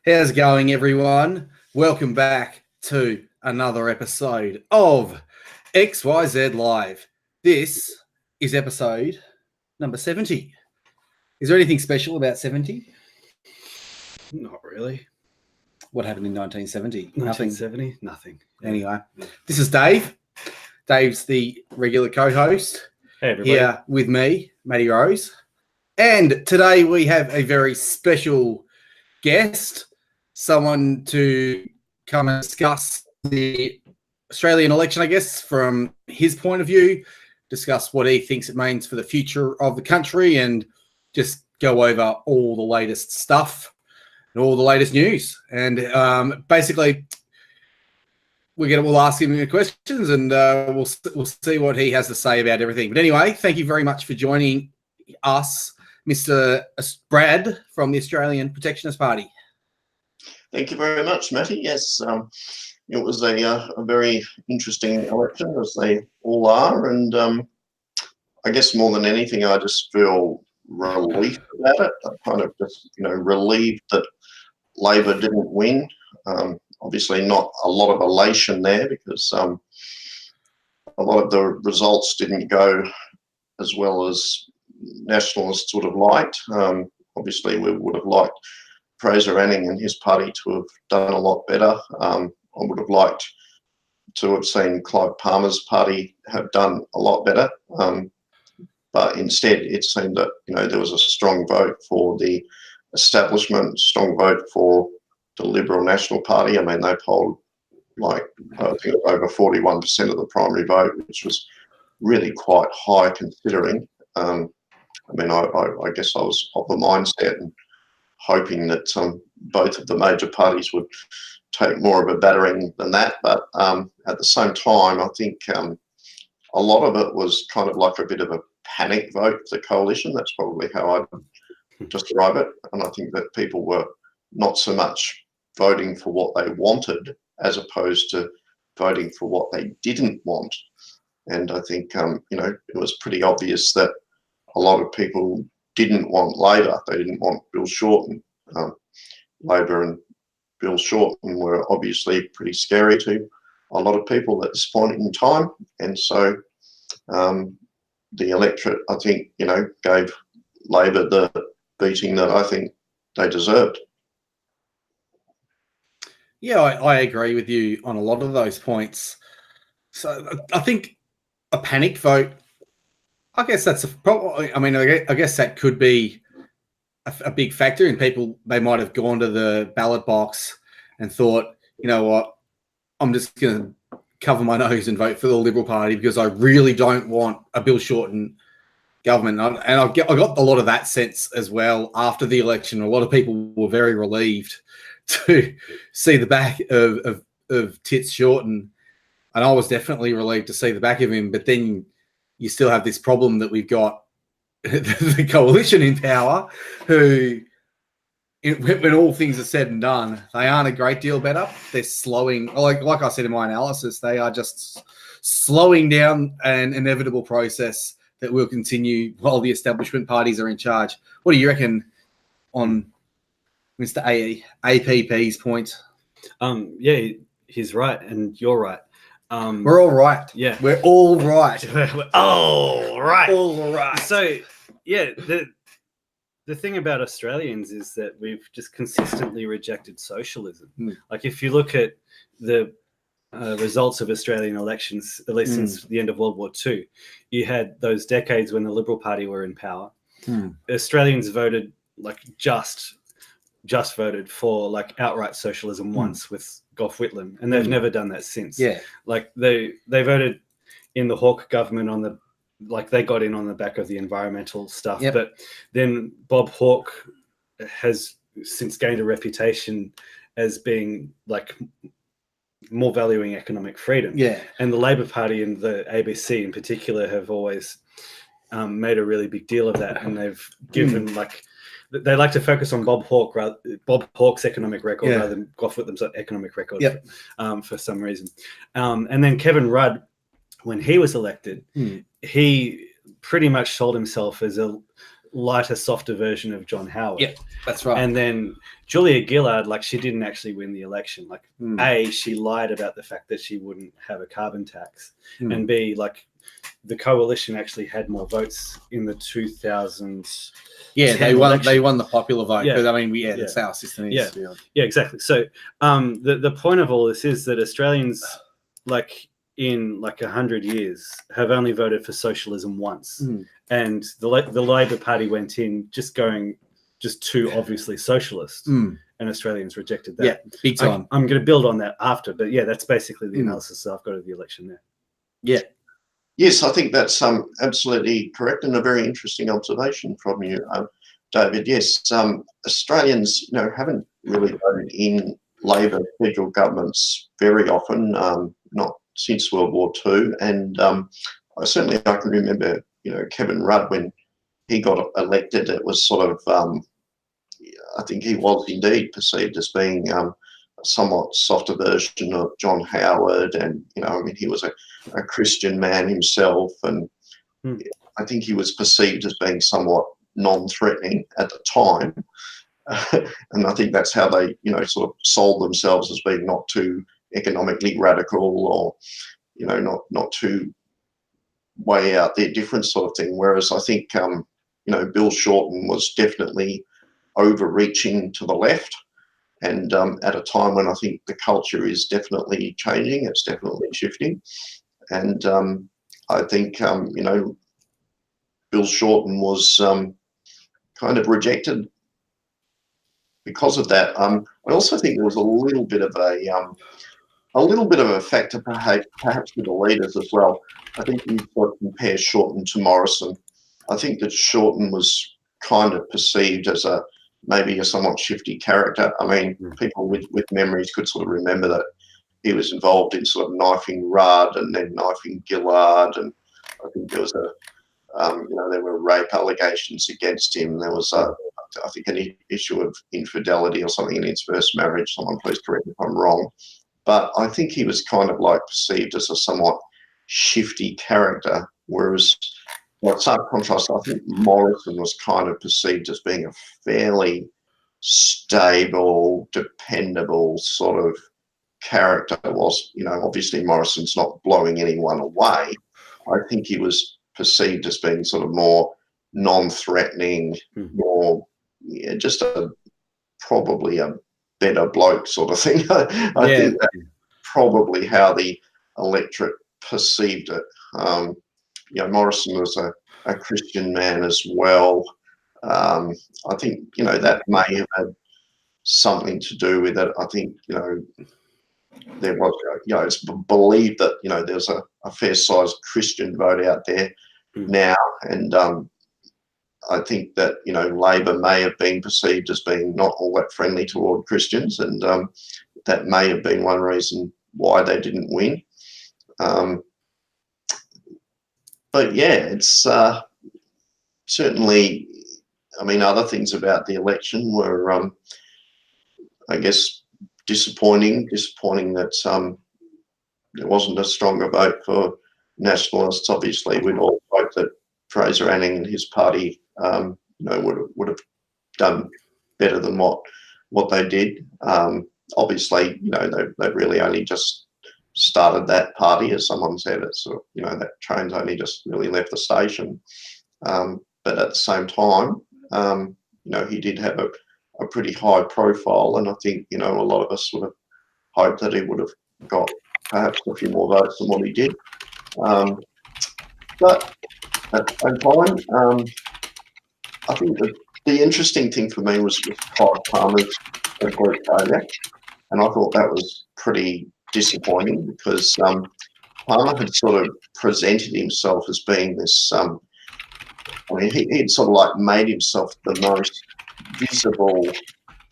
How's it going, everyone? Welcome back to another episode of XYZ Live. This is episode number 70. Is there anything special about 70? Not really. What happened in 1970? 1970? Nothing. Yeah. Anyway, this is Dave. Dave's the regular co-host. Hey, everybody. Here with me, Matty Rose. And today we have a very special guest, someone to come and discuss the Australian election, I guess, from his point of view, discuss what he thinks it means for the future of the country, and just go over all the latest stuff and all the latest news. And basically, we'll ask him the questions, and we'll see what he has to say about everything. But anyway, thank you very much for joining us, Mr. Brad from the Australian Protectionist Party. Thank you very much, Matty. Yes, it was a very interesting election, as they all are, and I guess more than anything, I just feel relieved about it. I'm kind of just, relieved that Labor didn't win. Obviously, not a lot of elation there, because a lot of the results didn't go as well as Nationalists would have liked. Obviously, we would have liked Fraser Anning and his party to have done a lot better. I would have liked to have seen Clive Palmer's party have done a lot better. But instead, it seemed that there was a strong vote for the establishment, strong vote for the Liberal National Party. I mean, they polled I think over 41% of the primary vote, which was really quite high considering. I guess I was of the mindset and hoping that both of the major parties would take more of a battering than that. But at the same time, I think a lot of it was kind of like a bit of a panic vote for the coalition. That's probably how I'd describe it. And I think that people were not so much voting for what they wanted as opposed to voting for what they didn't want. And I think, it was pretty obvious that a lot of people didn't want Labor. They didn't want Bill Shorten. Labor and Bill Shorten were obviously pretty scary to a lot of people at this point in time. And so the electorate, I think, gave Labor the beating that I think they deserved. Yeah, I agree with you on a lot of those points. So I think a panic vote, I guess that's I guess that could be a big factor in people. They might have gone to the ballot box and thought, you know what, I'm just going to cover my nose and vote for the Liberal Party because I really don't want a Bill Shorten government. And I got a lot of that sense as well after the election. A lot of people were very relieved to see the back of Tits Shorten, and I was definitely relieved to see the back of him. But then you still have this problem that we've got the coalition in power, who, when all things are said and done, they aren't a great deal better. They're slowing, like I said in my analysis, they are just slowing down an inevitable process that will continue while the establishment parties are in charge. What do you reckon on Mr. APP's point? Yeah, he's right, and you're right. We're all right. Yeah. We're all right. We're all right. All right. So, yeah, the thing about Australians is that we've just consistently rejected socialism. Like, if you look at the results of Australian elections, at least since the end of World War II, you had those decades when the Liberal Party were in power. Australians voted, just voted for outright socialism once with Gough Whitlam, and they've never done that since. Yeah, they voted in the Hawke government on the they got in on the back of the environmental stuff. Yep. But then Bob Hawke has since gained a reputation as being more valuing economic freedom. Yeah, and the Labor Party and the ABC in particular have always made a really big deal of that, and they've given they like to focus on Bob Hawke's economic record rather than Gough Whitlam's economic record for some reason. And then Kevin Rudd, when he was elected, he pretty much sold himself as a lighter, softer version of John Howard. Yeah, that's right. And then Julia Gillard, like, she didn't actually win the election. Like, A, she lied about the fact that she wouldn't have a carbon tax, and B, like, the coalition actually had more votes in the 2000s. Yeah, they won. They won the popular vote. Yeah. But I mean, that's how our system is. Yeah, exactly. So, the point of all this is that Australians, like, in like 100 years, have only voted for socialism once, and the Labor Party went in just too obviously socialist, and Australians rejected that. Yeah, big time. I'm going to build on that after, but yeah, that's basically the analysis that I've got of the election there. Yeah. Yes, I think that's absolutely correct, and a very interesting observation from you, David. Yes, Australians, haven't really voted in Labor federal governments very often, not since World War II, and I can remember, Kevin Rudd, when he got elected, it was sort of, I think he was indeed perceived as being a somewhat softer version of John Howard, and he was a Christian man himself, and I think he was perceived as being somewhat non-threatening at the time, and I think that's how they sort of sold themselves as being not too economically radical, or not too way out there different sort of thing. Whereas I think Bill Shorten was definitely overreaching to the left, and at a time when I think the culture is definitely changing, it's definitely shifting, and I think Bill Shorten was kind of rejected because of that. I also think there was a little bit of a factor perhaps with the leaders as well. I think you've got to compare Shorten to Morrison. I think that Shorten was kind of perceived as maybe a somewhat shifty character. I mean, people with memories could sort of remember that he was involved in sort of knifing Rudd and then knifing Gillard, and I think there was there were rape allegations against him. There was I think an issue of infidelity or something in his first marriage. Someone please correct me if I'm wrong. But I think he was kind of like perceived as a somewhat shifty character, whereas, by some contrast, I think Morrison was kind of perceived as being a fairly stable, dependable sort of character. Whilst, obviously Morrison's not blowing anyone away, I think he was perceived as being sort of more non-threatening, more just probably a better bloke sort of thing. I think that's probably how the electorate perceived it. Morrison was a Christian man as well. I think that may have had something to do with it. I think there was it's believed that there's a fair-sized Christian vote out there now, and I think that Labor may have been perceived as being not all that friendly toward Christians, and that may have been one reason why they didn't win. But yeah, it's certainly. I mean, other things about the election were, I guess, disappointing. Disappointing that there wasn't a stronger vote for nationalists. Obviously, we'd all hoped that Fraser Anning and his party, would have done better than what they did. Obviously, they really only just started that party, as someone said. It's that train's only just really left the station. But at the same time, he did have a pretty high profile, and I think a lot of us sort of hoped that he would have got perhaps a few more votes than what he did. But at the same time, I think the interesting thing for me was Clive Palmer's group failure, and I thought that was pretty disappointing because Palmer had sort of presented himself as being this. He'd sort of like made himself the most visible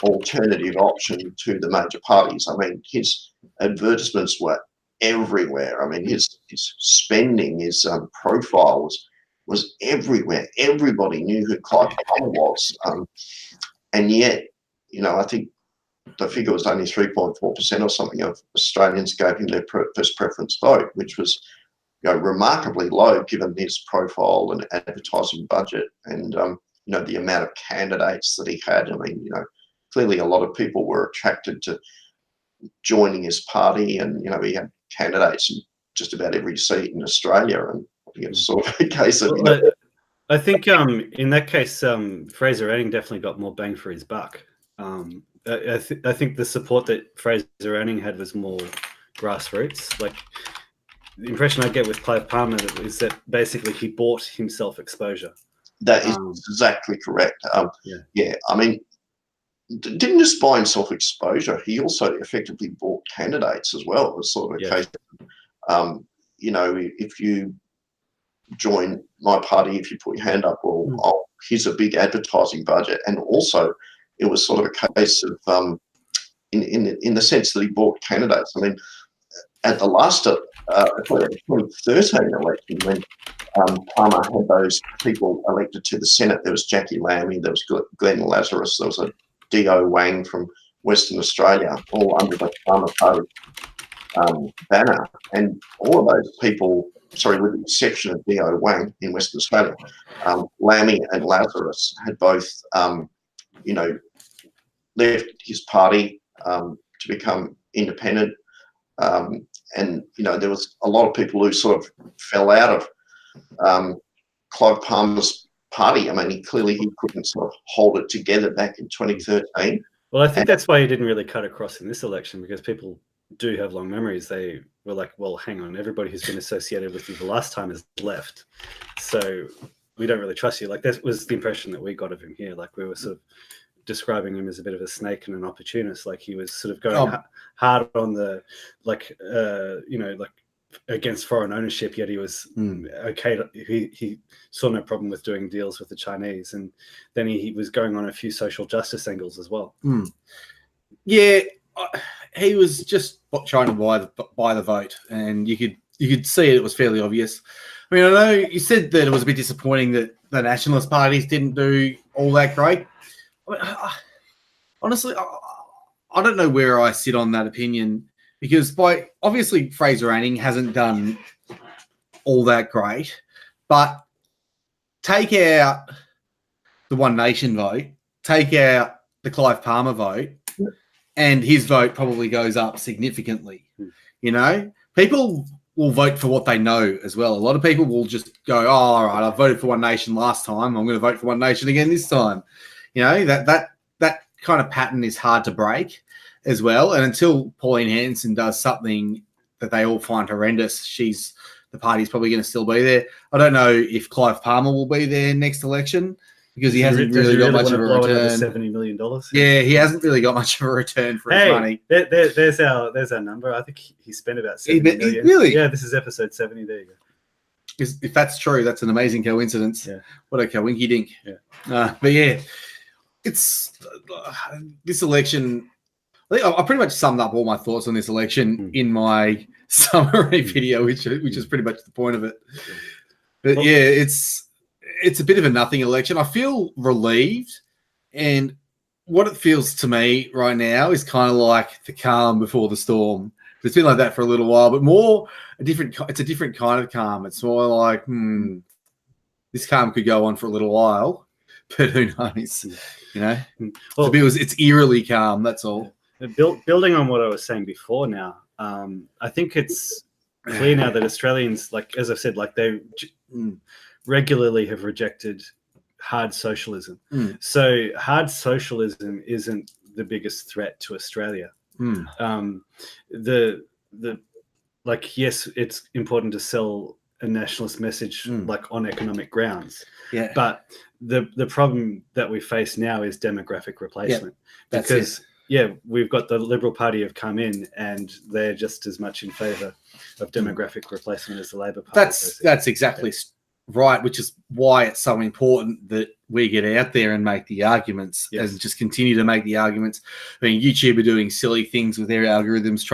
alternative option to the major parties. I mean, his advertisements were everywhere. I mean, his spending, his profile was everywhere. Everybody knew who Clive Palmer was, and yet, I think the figure was only 3.4% or something of Australians gave him their first preference vote, which was remarkably low given his profile and advertising budget. And the amount of candidates that he had. I mean, clearly a lot of people were attracted to joining his party, and he had candidates in just about every seat in Australia, and I think it's sort of a case of. I think in that case, Fraser Anning definitely got more bang for his buck. I think the support that Fraser Anning had was more grassroots. Like, the impression I get with Clive Palmer is that basically he bought himself exposure. That is exactly correct. Yeah, I mean, didn't just buy himself exposure. He also effectively bought candidates as well. It was sort of a case of, if you join my party, if you put your hand up, well, here's a big advertising budget. And also, it was sort of a case of, in the sense that he bought candidates. I mean, at the last 2013 election, when Palmer had those people elected to the Senate, there was Jackie Lammy, there was Glenn Lazarus, there was a D.O. Wang from Western Australia, all under the Palmer Party banner. And all of those people, with the exception of D.O. Wang in Western Australia, Lammy and Lazarus had both, left his party to become independent. And there was a lot of people who sort of fell out of Clive Palmer's party. I mean, he couldn't sort of hold it together back in 2013. Well, I think that's why he didn't really cut across in this election, because people do have long memories. They were like, well, hang on, everybody who's been associated with you the last time has left, so we don't really trust you. Like, that was the impression that we got of him here. Like, we were sort of describing him as a bit of a snake and an opportunist. Like, he was sort of going hard on the, against foreign ownership, yet he was okay. He saw no problem with doing deals with the Chinese, and then he was going on a few social justice angles as well. Yeah, he was just trying to buy the vote, and you could see it was fairly obvious. I mean, I know you said that it was a bit disappointing that the nationalist parties didn't do all that great. I mean, honestly, I don't know where I sit on that opinion, because obviously Fraser Anning hasn't done all that great, but take out the One Nation vote, take out the Clive Palmer vote, and his vote probably goes up significantly. People will vote for what they know as well. A lot of people will just go, oh, all right, I voted for One Nation last time, I'm going to vote for One Nation again this time. That kind of pattern is hard to break as well. And until Pauline Hanson does something that they all find horrendous, the party's probably going to still be there. I don't know if Clive Palmer will be there next election, because he hasn't really got much of a return. $70 million. Yeah, he hasn't really got much of a return for his money. There's our number. I think he spent about $70 million. Really? Yeah, this is episode 70. There you go. If that's true, that's an amazing coincidence. Yeah. What a coinky dink. Yeah. But yeah, it's this election. I think I pretty much summed up all my thoughts on this election in my summary video, which is pretty much the point of it. But yeah, it's a bit of a nothing election. I feel relieved, and what it feels to me right now is kind of like the calm before the storm. It's been like that for a little while, but it's a different kind of calm. It's more like, this calm could go on for a little while, but who knows? Well, it's eerily calm. That's all. Building on what I was saying before now, I think it's clear now that Australians, like, as I've said, like, they regularly have rejected hard socialism. So hard socialism isn't the biggest threat to Australia. Yes, it's important to sell a nationalist message like on economic grounds. Yeah. But the problem that we face now is demographic replacement. That's because it. Yeah, we've got the Liberal Party have come in, and they're just as much in favour of demographic replacement as the Labor Party. That's exactly right, which is why it's so important that we get out there and make the arguments and just continue to make the arguments. I mean, YouTube are doing silly things with their algorithms,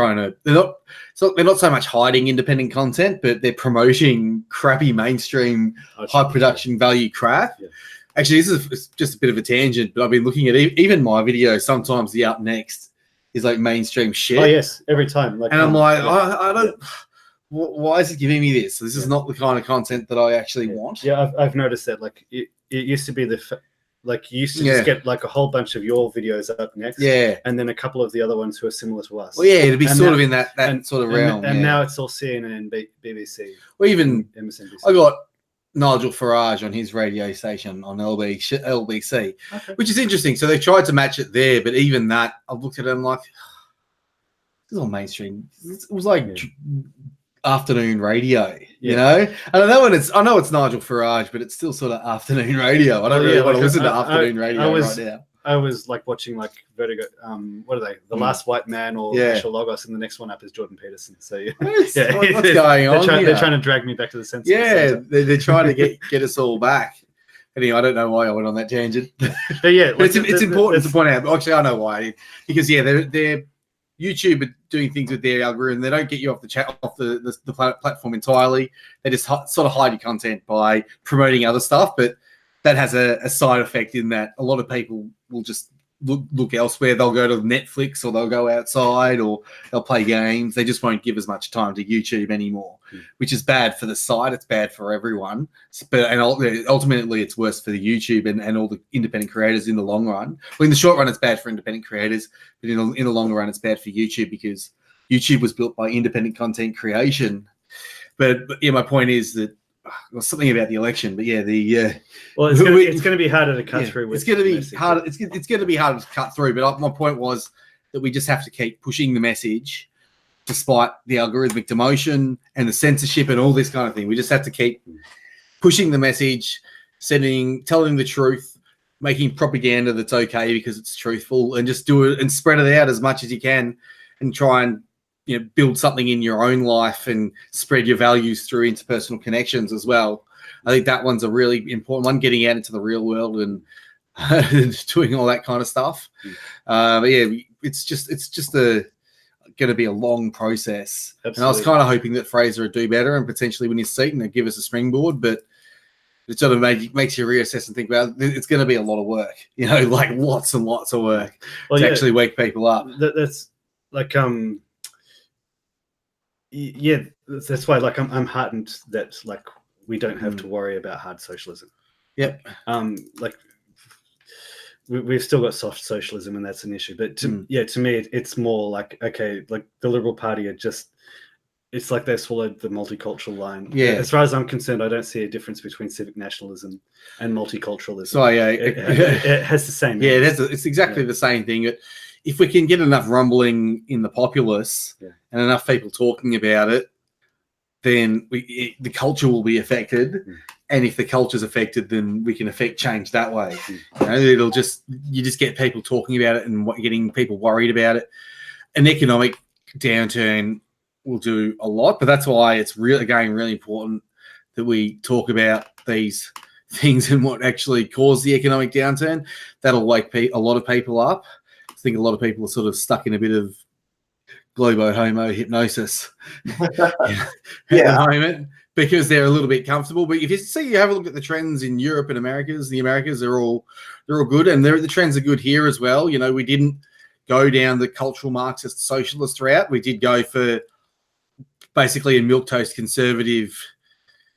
they're not so much hiding independent content, but they're promoting crappy mainstream high production value crap. Yeah. Actually, this is just a bit of a tangent, but I've been looking at even my videos. Sometimes the up next is like mainstream shit. Oh yes, every time. And I'm like, I don't. Why is it giving me this? This is not the kind of content that I actually want. Yeah, I've noticed that. Like, it used to be like you used to just get like a whole bunch of your videos up next, and then a couple of the other ones who are similar to us. Well, yeah, it'd be sort of in that sort of realm. And now it's all CNN and BBC. Or even MSNBC. I got Nigel Farage on his radio station on LBC, which is interesting. So they tried to match it there, but even that, I looked at it and I'm like, this is all mainstream. It was like afternoon radio, you know. And I know it's Nigel Farage, but it's still sort of afternoon radio. I don't really want to listen to afternoon radio right now. I was like watching like Vertigo. What are they? The Last White Man or Racial Logos, and the next one up is Jordan Peterson. So what's going on? They're trying to drag me back to the sense. Yeah, they're trying to get us all back. Anyway, I don't know why I went on that tangent. But yeah, but it's important to point out. Actually, I know why, because they're YouTube are doing things with their algorithm. They don't get you off the chat, off the platform entirely. They just sort of hide your content by promoting other stuff. But that has a side effect in that a lot of people will just look elsewhere. They'll go to Netflix or they'll go outside or they'll play games. They just won't give as much time to YouTube anymore, which is bad for the site. It's bad for everyone. And ultimately, it's worse for the YouTube and all the independent creators in the long run. Well, in the short run, it's bad for independent creators, but in the long run, it's bad for YouTube because YouTube was built by independent content creation. But yeah, my point is that something about the election, but well, it's going to be harder to cut through. It's going to be harder. It's going to be harder to cut through. But my point was that we just have to keep pushing the message, despite the algorithmic demotion and the censorship and all this kind of thing. We just have to keep pushing the message, telling the truth, making propaganda that's okay because it's truthful, and just do it and spread it out as much as you can, and try and build something in your own life and spread your values through interpersonal connections as well. I think that one's a really important one, getting out into the real world and doing all that kind of stuff. But yeah, it's just going to be a long process. Absolutely. And I was kind of hoping that Fraser would do better and potentially win his seat and give us a springboard, but it sort of makes you reassess and think about it's going to be a lot of work, like lots and lots of work to actually wake people up. That's like, yeah, that's why like I'm heartened that like we don't have to worry about hard socialism. Yep. Like we've still got soft socialism, and that's an issue. But to me, it's more like, okay, like the Liberal Party it's like they swallowed the multicultural line. Yeah. As far as I'm concerned, I don't see a difference between civic nationalism and multiculturalism. So it has the same. Yeah, it's exactly the same thing. If we can get enough rumbling in the populace and enough people talking about it, then the culture will be affected. And if the culture's affected, then we can affect change that way. You just get people talking about it and getting people worried about it. An economic downturn will do a lot, but that's why it's really important that we talk about these things and what actually caused the economic downturn. That'll wake a lot of people up. I think a lot of people are sort of stuck in a bit of globo homo hypnosis at the moment because they're a little bit comfortable. But if you have a look at the trends in Europe and the Americas, they're all good, and the trends are good here as well. We didn't go down the cultural Marxist socialist route. We did go for basically a milquetoast conservative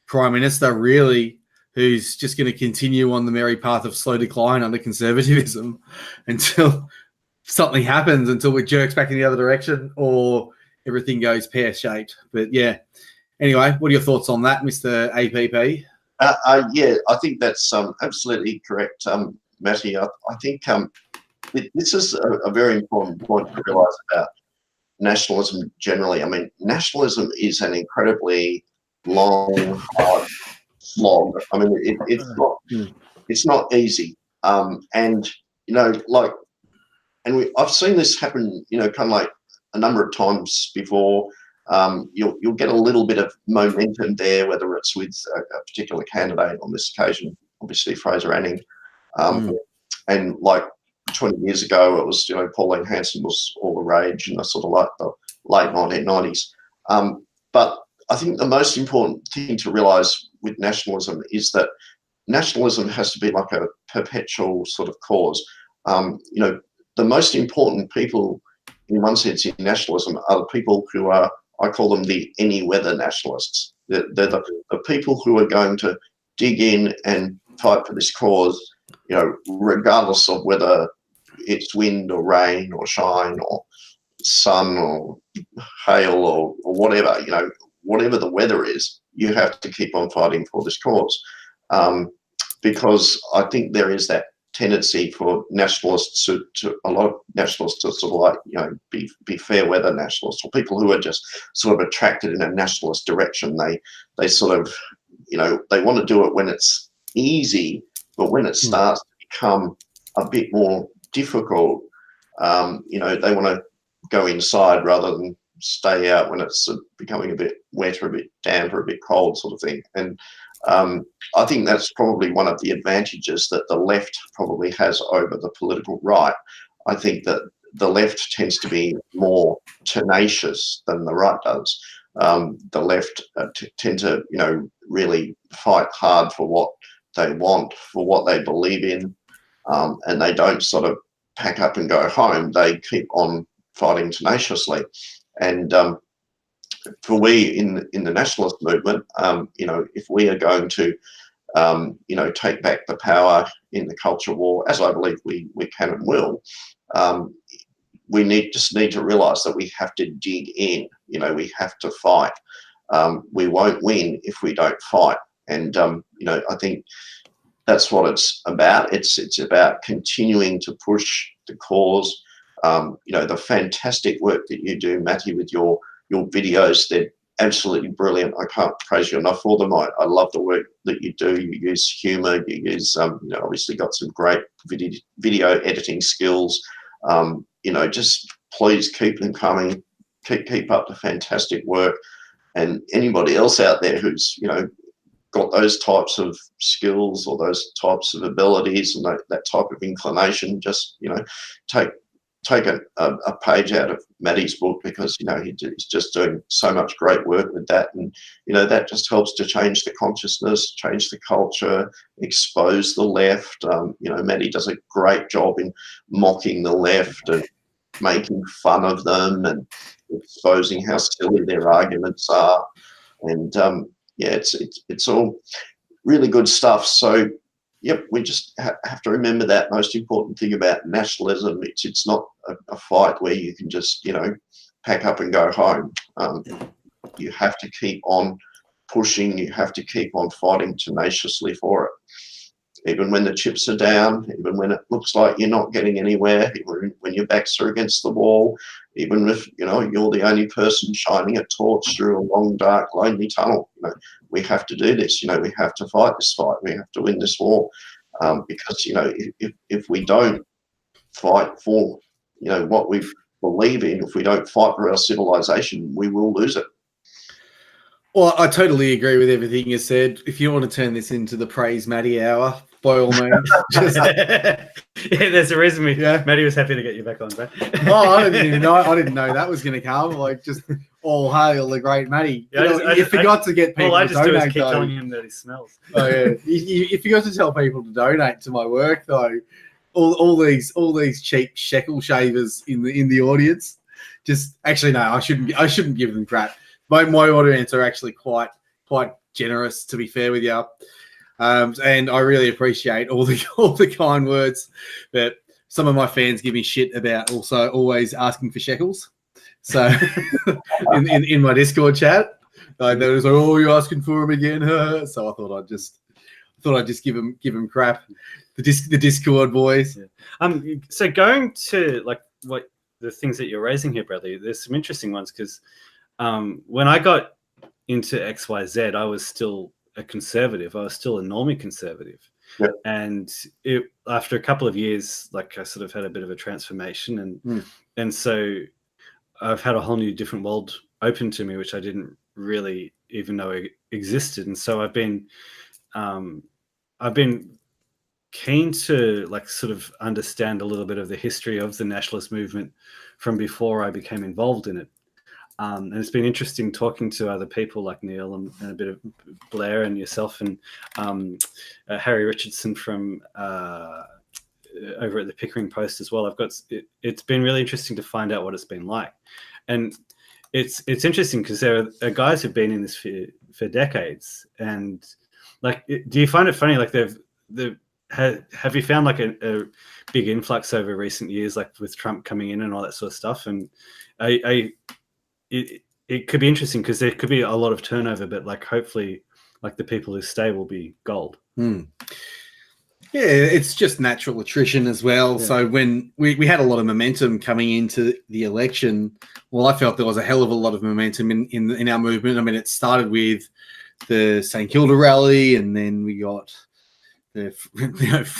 prime minister, really, who's just going to continue on the merry path of slow decline under conservatism until something happens, until it jerks back in the other direction or everything goes pear-shaped. But yeah, anyway, what are your thoughts on that, Mr. APP? Yeah, I think that's absolutely correct, Matty. I think this is a very important point to realise about nationalism generally. I mean, nationalism is an incredibly long, hard slog. I mean, it's not easy. I've seen this happen, kind of like a number of times before. You'll get a little bit of momentum there, whether it's with a particular candidate. On this occasion, obviously Fraser Anning, and like 20 years ago, it was Pauline Hanson was all the rage in the sort of like the late 1990s. But I think the most important thing to realise with nationalism is that nationalism has to be like a perpetual sort of cause. The most important people, in one sense, in nationalism are the people who are, I call them the any-weather nationalists. They're the people who are going to dig in and fight for this cause, regardless of whether it's wind or rain or shine or sun or hail or whatever, whatever the weather is, you have to keep on fighting for this cause. Because I think there is that tendency for nationalists to a lot of nationalists to sort of be fair weather nationalists, or people who are just sort of attracted in a nationalist direction. They sort of, they want to do it when it's easy, but when it starts to become a bit more difficult, they want to go inside rather than stay out when it's becoming a bit wetter, a bit damper, a bit cold, sort of thing. And I think that's probably one of the advantages that the left probably has over the political right. I think that the left tends to be more tenacious than the right does. The left tend to, really fight hard for what they want, for what they believe in, and they don't sort of pack up and go home. They keep on fighting tenaciously. And for we in the nationalist movement, if we are going to, take back the power in the culture war, as I believe we can and will, we just need to realise that we have to dig in. We have to fight. We won't win if we don't fight. And I think that's what it's about. It's about continuing to push the cause. The fantastic work that you do, Matty, with your videos, they're absolutely brilliant. I can't praise you enough for them. I love the work that you do. You use humour. You use, obviously got some great video editing skills. Just please keep them coming. Keep up the fantastic work. And anybody else out there who's, got those types of skills or those types of abilities and that type of inclination, just, take a page out of Matty's book, because he's just doing so much great work with that, and that just helps to change the consciousness, change the culture, expose the left. Matty does a great job in mocking the left and making fun of them and exposing how silly their arguments are, and it's all really good stuff. So yep, we just have to remember that most important thing about nationalism. It's not a fight where you can just, pack up and go home. You have to keep on pushing. You have to keep on fighting tenaciously for it. Even when the chips are down, even when it looks like you're not getting anywhere, even when your backs are against the wall, even if, you're the only person shining a torch through a long, dark, lonely tunnel. We have to do this. We have to fight this fight. We have to win this war, because if we don't fight for what we believe in, if we don't fight for our civilization, we will lose it. Well, I totally agree with everything you said. If you want to turn this into the Praise Matty hour, by all means. There's a reason Matty was happy to get you back on, bro. I didn't know that was going to come. Like, just all hail the great Matty. You forgot to get people to donate. All I just do is keep telling him that he smells. Oh yeah, you forgot to tell people to donate to my work though. All these cheap shekel shavers in the audience. Just actually no, I shouldn't give them crap. My audience are actually quite generous, to be fair with you. And I really appreciate all the kind words that some of my fans give me shit about, also always asking for shekels. So in my Discord chat, they was like, "Oh, you're asking for them again?" So I thought I'd just give them crap. The Discord boys. Yeah. So going to like what the things that you're raising here, Bradley, there's some interesting ones, because when I got into XYZ, I was still a conservative. I was still a normie conservative. Yep. And after a couple of years, like I sort of had a bit of a transformation, and so I've had a whole new different world open to me, which I didn't really even know it existed. And so I've been keen to like sort of understand a little bit of the history of the nationalist movement from before I became involved in it. And it's been interesting talking to other people like Neil and a bit of Blair and yourself and Harry Richardson from over at the Pickering Post as well. It's been really interesting to find out what it's been like. And it's interesting because there are guys who've been in this for decades. And like, do you find it funny? Like have you found like a big influx over recent years, like with Trump coming in and all that sort of stuff? And it could be interesting because there could be a lot of turnover, but like hopefully like the people who stay will be gold. Yeah, it's just natural attrition as well. Yeah. So when we had a lot of momentum coming into the election, well, I felt there was a hell of a lot of momentum in our movement. I mean, it started with the St Kilda rally, and then we got the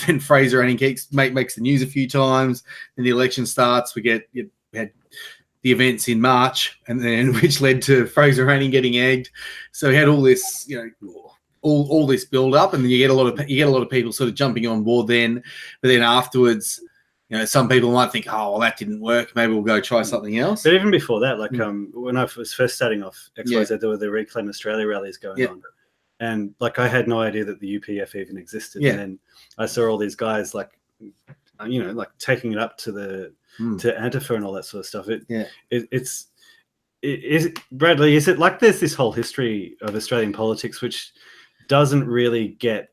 and Fraser Anning makes the news a few times. Then the election starts. We had the events in March, and then which led to Fraser Anning getting egged. So we had all this, all this build up, and then you get a lot of people sort of jumping on board then. But then afterwards, some people might think, oh, well, that didn't work. Maybe we'll go try something else. But even before that, like when I was first starting off XYZ, there were the Reclaim Australia rallies going on. And like I had no idea that the UPF even existed. And then I saw all these guys like taking it up to the to Antifa and all that sort of stuff. Bradley, is it like there's this whole history of Australian politics which doesn't really get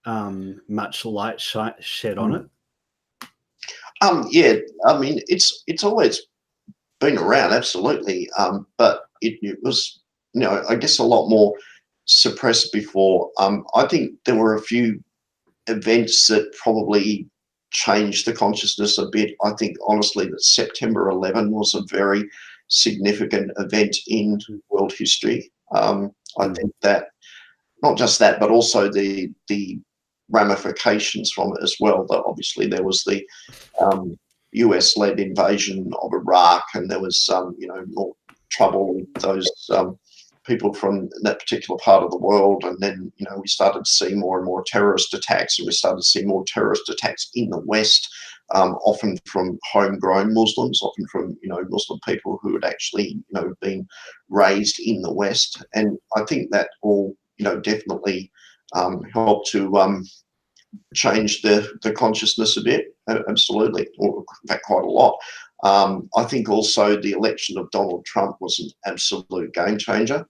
much light shed on it? Yeah, I mean, it's always been around, absolutely. But it was, I guess a lot more suppressed before. I think there were a few events that probably changed the consciousness a bit. I think, honestly, that September 11 was a very significant event in world history. I think that not just that, but also the ramifications from it as well. That obviously there was the US-led invasion of Iraq, and there was more trouble with those people from that particular part of the world. And then we started to see more and more terrorist attacks, and we started to see more terrorist attacks in the West, often from homegrown Muslims, often from Muslim people who had actually been raised in the West. And I think that all definitely helped to change the consciousness a bit. Absolutely, or in fact quite a lot. I think also the election of Donald Trump was an absolute game changer,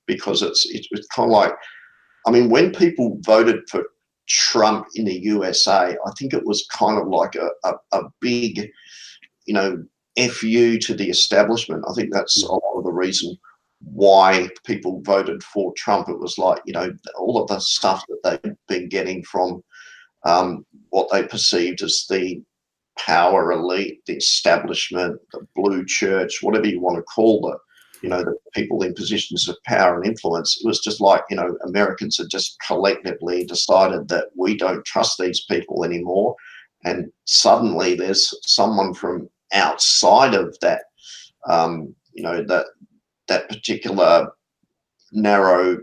because it's kind of like, I mean, when people voted for Trump in the USA, I think it was kind of like a big, FU to the establishment. I think that's a lot of the reason why people voted for Trump. It was like, all of the stuff that they've been getting from what they perceived as the power elite, the establishment, the blue church, whatever you want to call the people in positions of power and influence. It was just like, Americans had just collectively decided that we don't trust these people anymore. And suddenly there's someone from outside of that, that particular narrow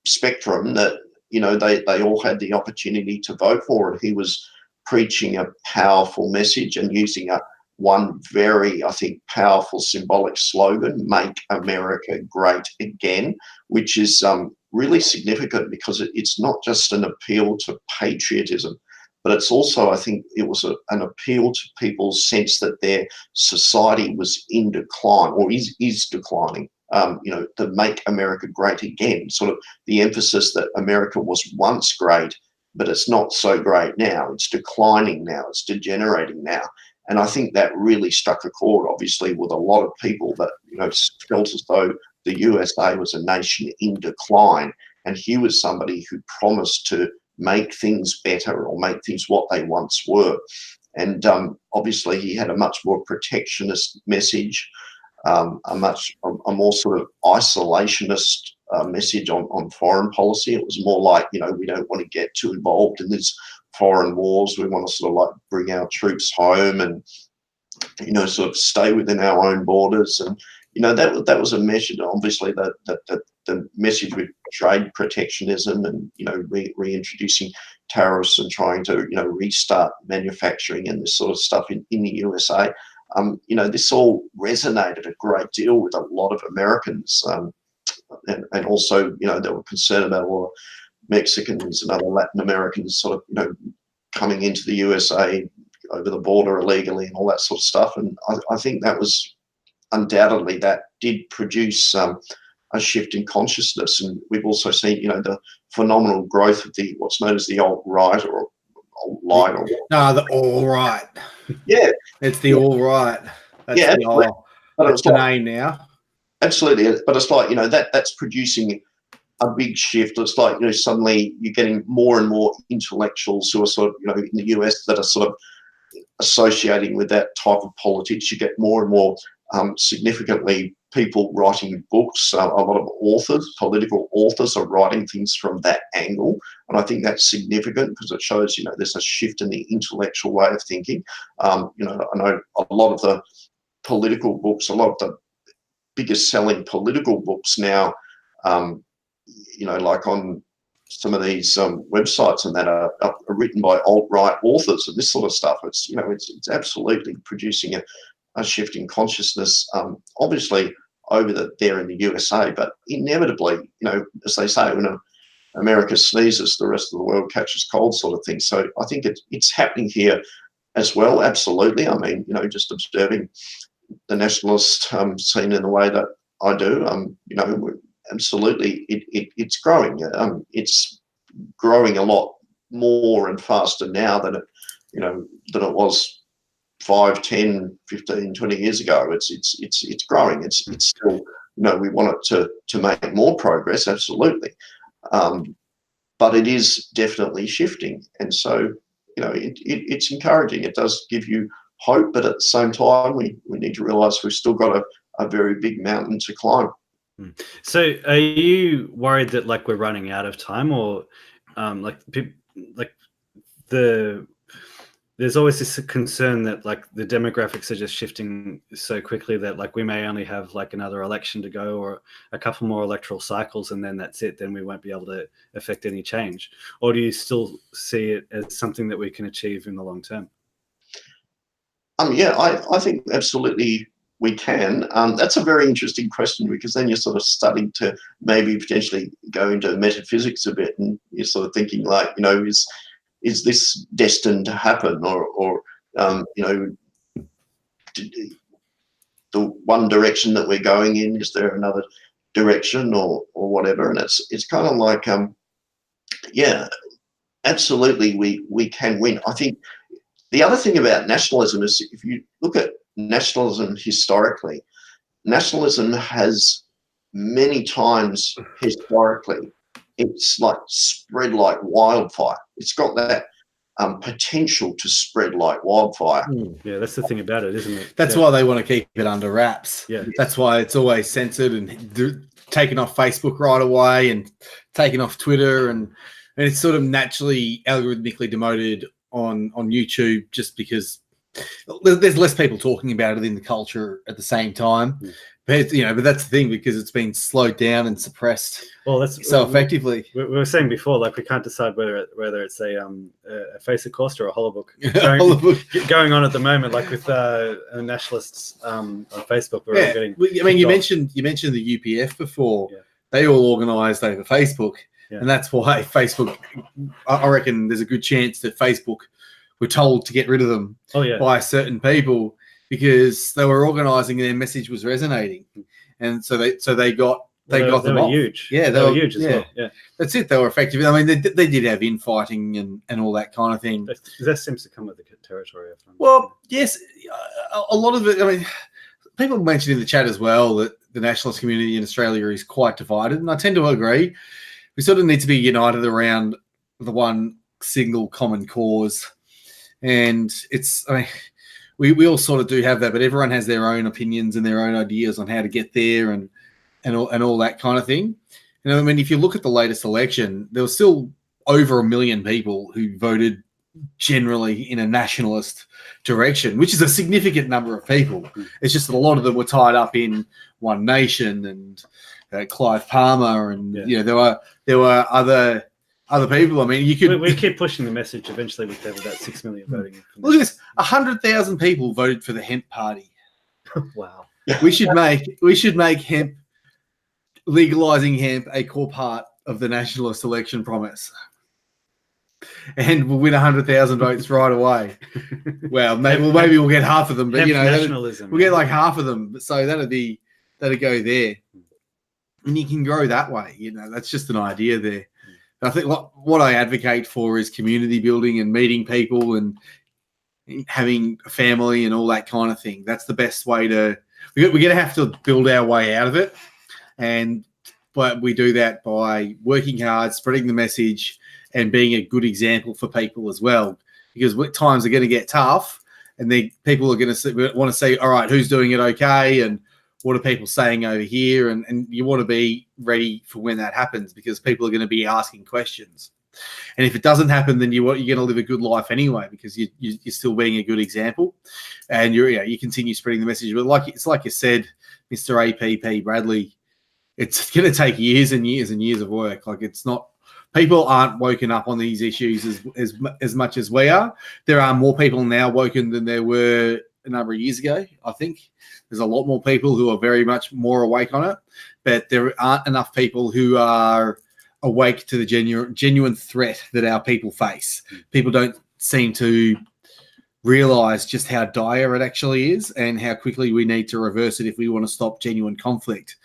spectrum that, they all had the opportunity to vote for. And he was preaching a powerful message and using one very, I think, powerful symbolic slogan, "Make America Great Again," which is really significant because it's not just an appeal to patriotism, but it's also, I think, it was an appeal to people's sense that their society was in decline, or is declining. To make America great again, sort of the emphasis that America was once great, but it's not so great now. It's declining now. It's degenerating now. And I think that really struck a chord, obviously, with a lot of people that, felt as though the USA was a nation in decline. And he was somebody who promised to make things better, or make things what they once were. And obviously he had a much more protectionist message, a more sort of isolationist message on foreign policy. It was more like, we don't want to get too involved in these foreign wars. We want to sort of like bring our troops home and, sort of stay within our own borders. And, that was a message, obviously, that the message with trade protectionism and, reintroducing tariffs and trying to, restart manufacturing and this sort of stuff in the USA. This all resonated a great deal with a lot of Americans. And also, they were concerned about all the Mexicans and other Latin Americans sort of, coming into the USA over the border illegally and all that sort of stuff. And I think that was undoubtedly, that did produce a shift in consciousness. And we've also seen, the phenomenal growth of what's known as the alt-right or light or No, the all right. yeah, It's the all right. That's yeah, but that's it's the like, name now. absolutely. But it's like, that's producing a big shift. It's like, suddenly you're getting more and more intellectuals who are sort of, in the US that are sort of associating with that type of politics. You get more and more significantly people writing books. A lot of authors, political authors, are writing things from that angle, and I think that's significant because it shows there's a shift in the intellectual way of thinking. I know a lot of the political books, a lot of the biggest selling political books now, like on some of these websites and that are written by alt-right authors and this sort of stuff. It's it's absolutely producing a shift in consciousness, obviously over there in the USA, but inevitably, as they say, when America sneezes, the rest of the world catches cold, sort of thing. So I think it's happening here as well. Absolutely. I mean, just observing the nationalist scene in the way that I do, absolutely, it's growing. It's growing a lot more and faster now than it was 5, 10, 15, 20 years ago. It's growing. It's still, we want it to make more progress, absolutely. But it is definitely shifting. And so, it's encouraging. It does give you hope, but at the same time, we need to realize we've still got a very big mountain to climb. So are you worried that we're running out of time, or there's always this concern that the demographics are just shifting so quickly that we may only have another election to go or a couple more electoral cycles, and then that's it. Then we won't be able to affect any change. Or do you still see it as something that we can achieve in the long term? Yeah, I think absolutely we can. That's a very interesting question, because then you're sort of starting to maybe potentially go into metaphysics a bit, and you're sort of thinking is this destined to happen, or the one direction that we're going in, is there another direction, or whatever? And it's kind of like, yeah, absolutely we can win. I think the other thing about nationalism is, if you look at nationalism historically, nationalism has many times historically, it's spread like wildfire. It's got that potential to spread like wildfire. Yeah, that's the thing about it, isn't it? That's why they want to keep it under wraps. Yeah, that's why it's always censored and taken off Facebook right away and taken off Twitter, and it's sort of naturally algorithmically demoted on YouTube, just because there's less people talking about it in the culture at the same time. But that's the thing, because it's been slowed down and suppressed. Well, that's so effectively. We were saying before, we can't decide whether it's a face of cost or a holobook going on at the moment, with nationalists on Facebook. We're all getting. I mean, you mentioned the UPF before. Yeah. They all organised over Facebook. Yeah. And that's why Facebook, I reckon there's a good chance that Facebook were told to get rid of them by certain people, because they were organising and their message was resonating. And so they got them off. Huge. Yeah, they were huge as well. Yeah. That's it. They were effective. I mean, they did have infighting and all that kind of thing. That seems to come with the territory. Well, yes, a lot of it, I mean, people mentioned in the chat as well that the nationalist community in Australia is quite divided, and I tend to agree. We sort of need to be united around the one single common cause. And we all sort of do have that, but everyone has their own opinions and their own ideas on how to get there and all that kind of thing. I mean, if you look at the latest election, there was still over 1 million people who voted generally in a nationalist direction, which is a significant number of people. It's just that a lot of them were tied up in One Nation and Clive Palmer, and there were other people. I mean, we keep pushing the message. Eventually, we have about 6 million voting. Look at this: 100,000 people voted for the hemp party. Wow. We should make hemp, legalizing hemp, a core part of the nationalist election promise, and we'll win 100,000 votes right away. Well, maybe we'll get half of them, but nationalism, we'll get half of them. So that'd go there, and you can grow that way. That's just an idea there. I think what I advocate for is community building and meeting people and having a family and all that kind of thing. That's the best way to. We're going to have to build our way out of it, but we do that by working hard, spreading the message, and being a good example for people as well. Because times are going to get tough, and people are going to want to see, all right, who's doing it okay, and what are people saying over here, and you want to be ready for when that happens, because people are going to be asking questions. And if it doesn't happen, then you're going to live a good life anyway, because you're still being a good example, and you continue spreading the message. But like you said, Mr. APP Bradley, it's going to take years and years and years of work. Like, it's not. People aren't woken up on these issues as much as we are. There are more people now woken than there were a number of years ago. I think there's a lot more people who are very much more awake on it, but there aren't enough people who are awake to the genuine threat that our people face. People don't seem to realize just how dire it actually is and how quickly we need to reverse it if we want to stop genuine conflict.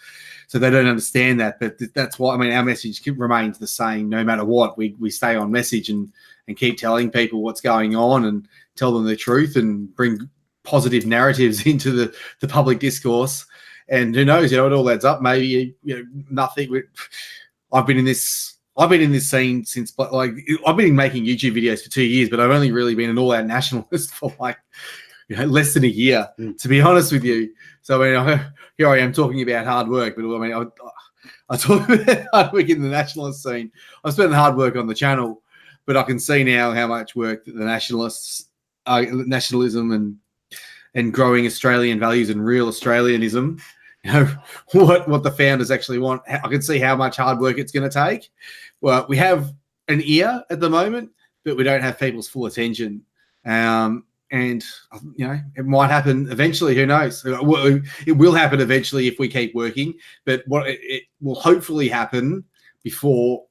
So they don't understand that, but that's why, our message remains the same no matter what. We stay on message and keep telling people what's going on and tell them the truth and bring positive narratives into the public discourse. And who knows, it all adds up. Maybe nothing. I've been in this scene since, like, I've been making YouTube videos for 2 years, but I've only really been an all-out nationalist for less than a year, to be honest with you. So here I am talking about hard work, but I talk about hard work in the nationalist scene. I've spent hard work on the channel, but I can see now how much work that the nationalism and growing Australian values and real Australianism, what the founders actually want. I can see how much hard work it's going to take. Well, we have an ear at the moment, but we don't have people's full attention. And it might happen eventually. Who knows? It will happen eventually if we keep working. But it will hopefully happen before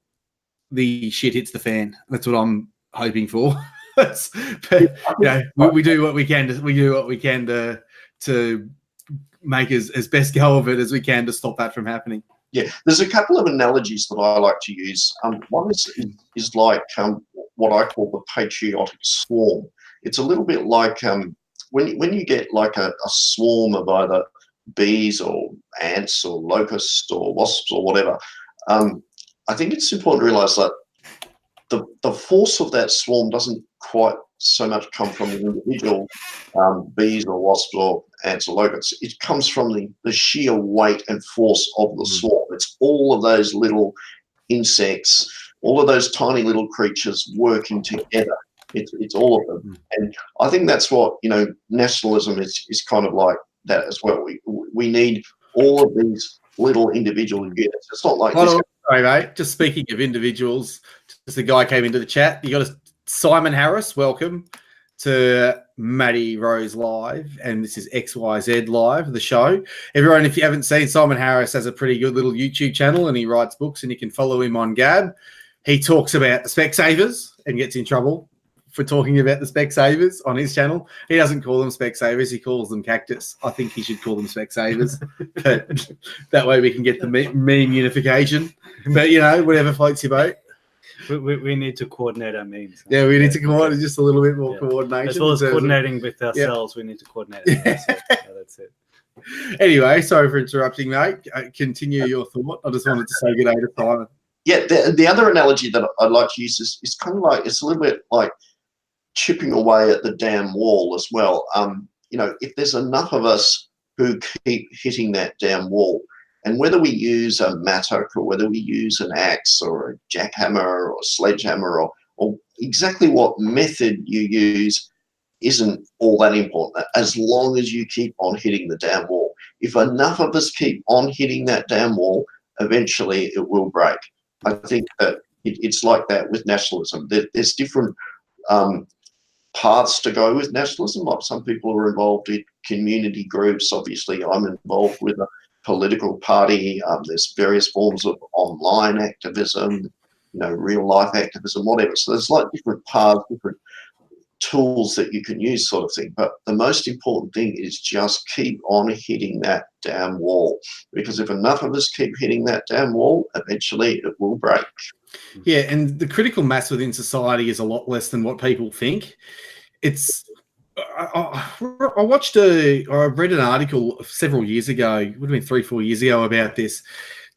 the shit hits the fan. That's what I'm hoping for. We do what we can. We do what we can to make as best go of it as we can to stop that from happening. Yeah, there's a couple of analogies that I like to use. One is like what I call the patriotic swarm. It's a little bit like when you get like a swarm of either bees or ants or locusts or wasps or whatever. I think it's important to realise that the force of that swarm doesn't quite so much come from the individual bees or wasps or ants or locusts. It comes from the sheer weight and force of the swarm. It's all of those little insects, all of those tiny little creatures working together. It's all of them. And I think that's what, nationalism is kind of like that as well. We need all of these little individual units. It's not like this. Sorry, mate. Just speaking of individuals, just a guy came into the chat. You got Simon Harris. Welcome to Maddie Rose Live, and this is XYZ Live, the show. Everyone, if you haven't seen, Simon Harris has a pretty good little YouTube channel, and he writes books, and you can follow him on Gab. He talks about the Specsavers and gets in trouble for talking about the Specsavers on his channel. He doesn't call them Specsavers, he calls them cactus. I think he should call them Specsavers. But that way we can get the meme unification. But, whatever floats your boat. We need to coordinate our memes. Yeah, we need to coordinate just a little bit more coordination. As well as coordinating with ourselves, we need to coordinate. That's it. Anyway, sorry for interrupting, mate. Continue your thought. I just wanted to say good day to Simon. Yeah, the other analogy that I'd like to use is kind of like, it's a little bit like chipping away at the damn wall as well. If there's enough of us who keep hitting that damn wall, and whether we use a mattock or whether we use an axe or a jackhammer or a sledgehammer or exactly what method you use isn't all that important, as long as you keep on hitting the damn wall. If enough of us keep on hitting that damn wall, eventually it will break. I think that it's like that with nationalism. There's different paths to go with nationalism. Like, some people are involved in community groups. Obviously, I'm involved with a political party. There's various forms of online activism, real life activism, whatever. So there's like different paths, different tools that you can use, sort of thing. But the most important thing is just keep on hitting that damn wall, because if enough of us keep hitting that damn wall, eventually it will break. Yeah, and the critical mass within society is a lot less than what people think. It's I read an article several years ago, it would have been 3-4 years ago, about this,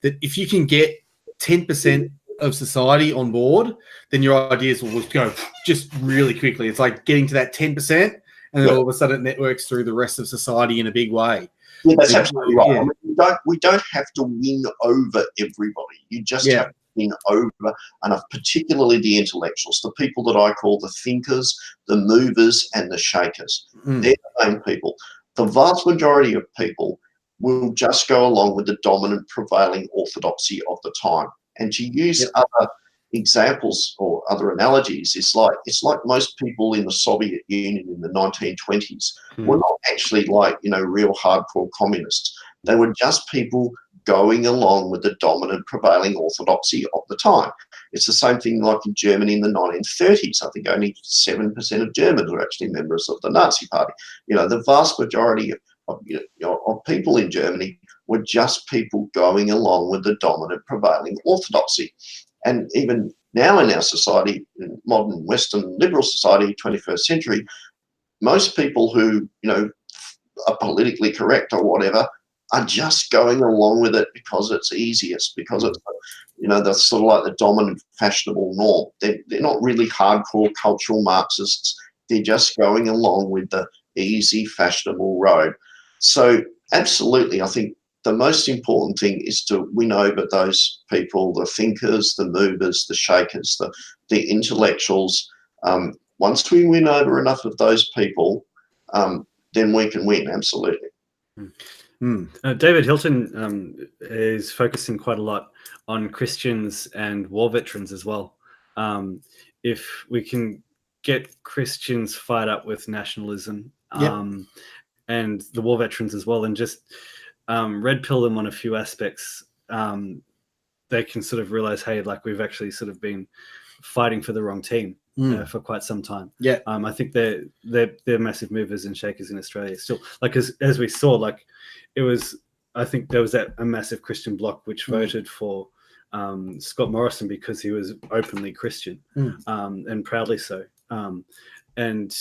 that if you can get 10% of society on board, then your ideas will go just really quickly. It's like getting to that 10%, and then all of a sudden it networks through the rest of society in a big way. Yeah, that's absolutely right. I mean, we don't have to win over everybody. You just have to win over enough, particularly the intellectuals, the people that I call the thinkers, the movers, and the shakers. They're the main people. The vast majority of people will just go along with the dominant prevailing orthodoxy of the time. And to use other examples or other analogies, it's like most people in the Soviet Union in the 1920s were not actually like, real hardcore communists. They were just people going along with the dominant prevailing orthodoxy of the time. It's the same thing like in Germany in the 1930s. I think only 7% of Germans were actually members of the Nazi Party. The vast majority of people in Germany were just people going along with the dominant prevailing orthodoxy. And even now in our society, in modern Western liberal society, 21st century, most people who, are politically correct or whatever are just going along with it because it's easiest, because it's, that's sort of like the dominant fashionable norm. They're not really hardcore cultural Marxists. They're just going along with the easy fashionable road. So absolutely, I think the most important thing is to win over those people, the thinkers, the movers, the shakers, the intellectuals. Once we win over enough of those people, then we can win, absolutely. David Hilton is focusing quite a lot on Christians and war veterans as well. If we can get Christians fired up with nationalism and the war veterans as well, and just red pill them on a few aspects, they can sort of realize, hey, like we've actually sort of been fighting for the wrong team for quite some time. I think they're massive movers and shakers in Australia still. Like as we saw, like it was, I think there was a massive Christian bloc which voted for Scott Morrison because he was openly Christian and proudly so. And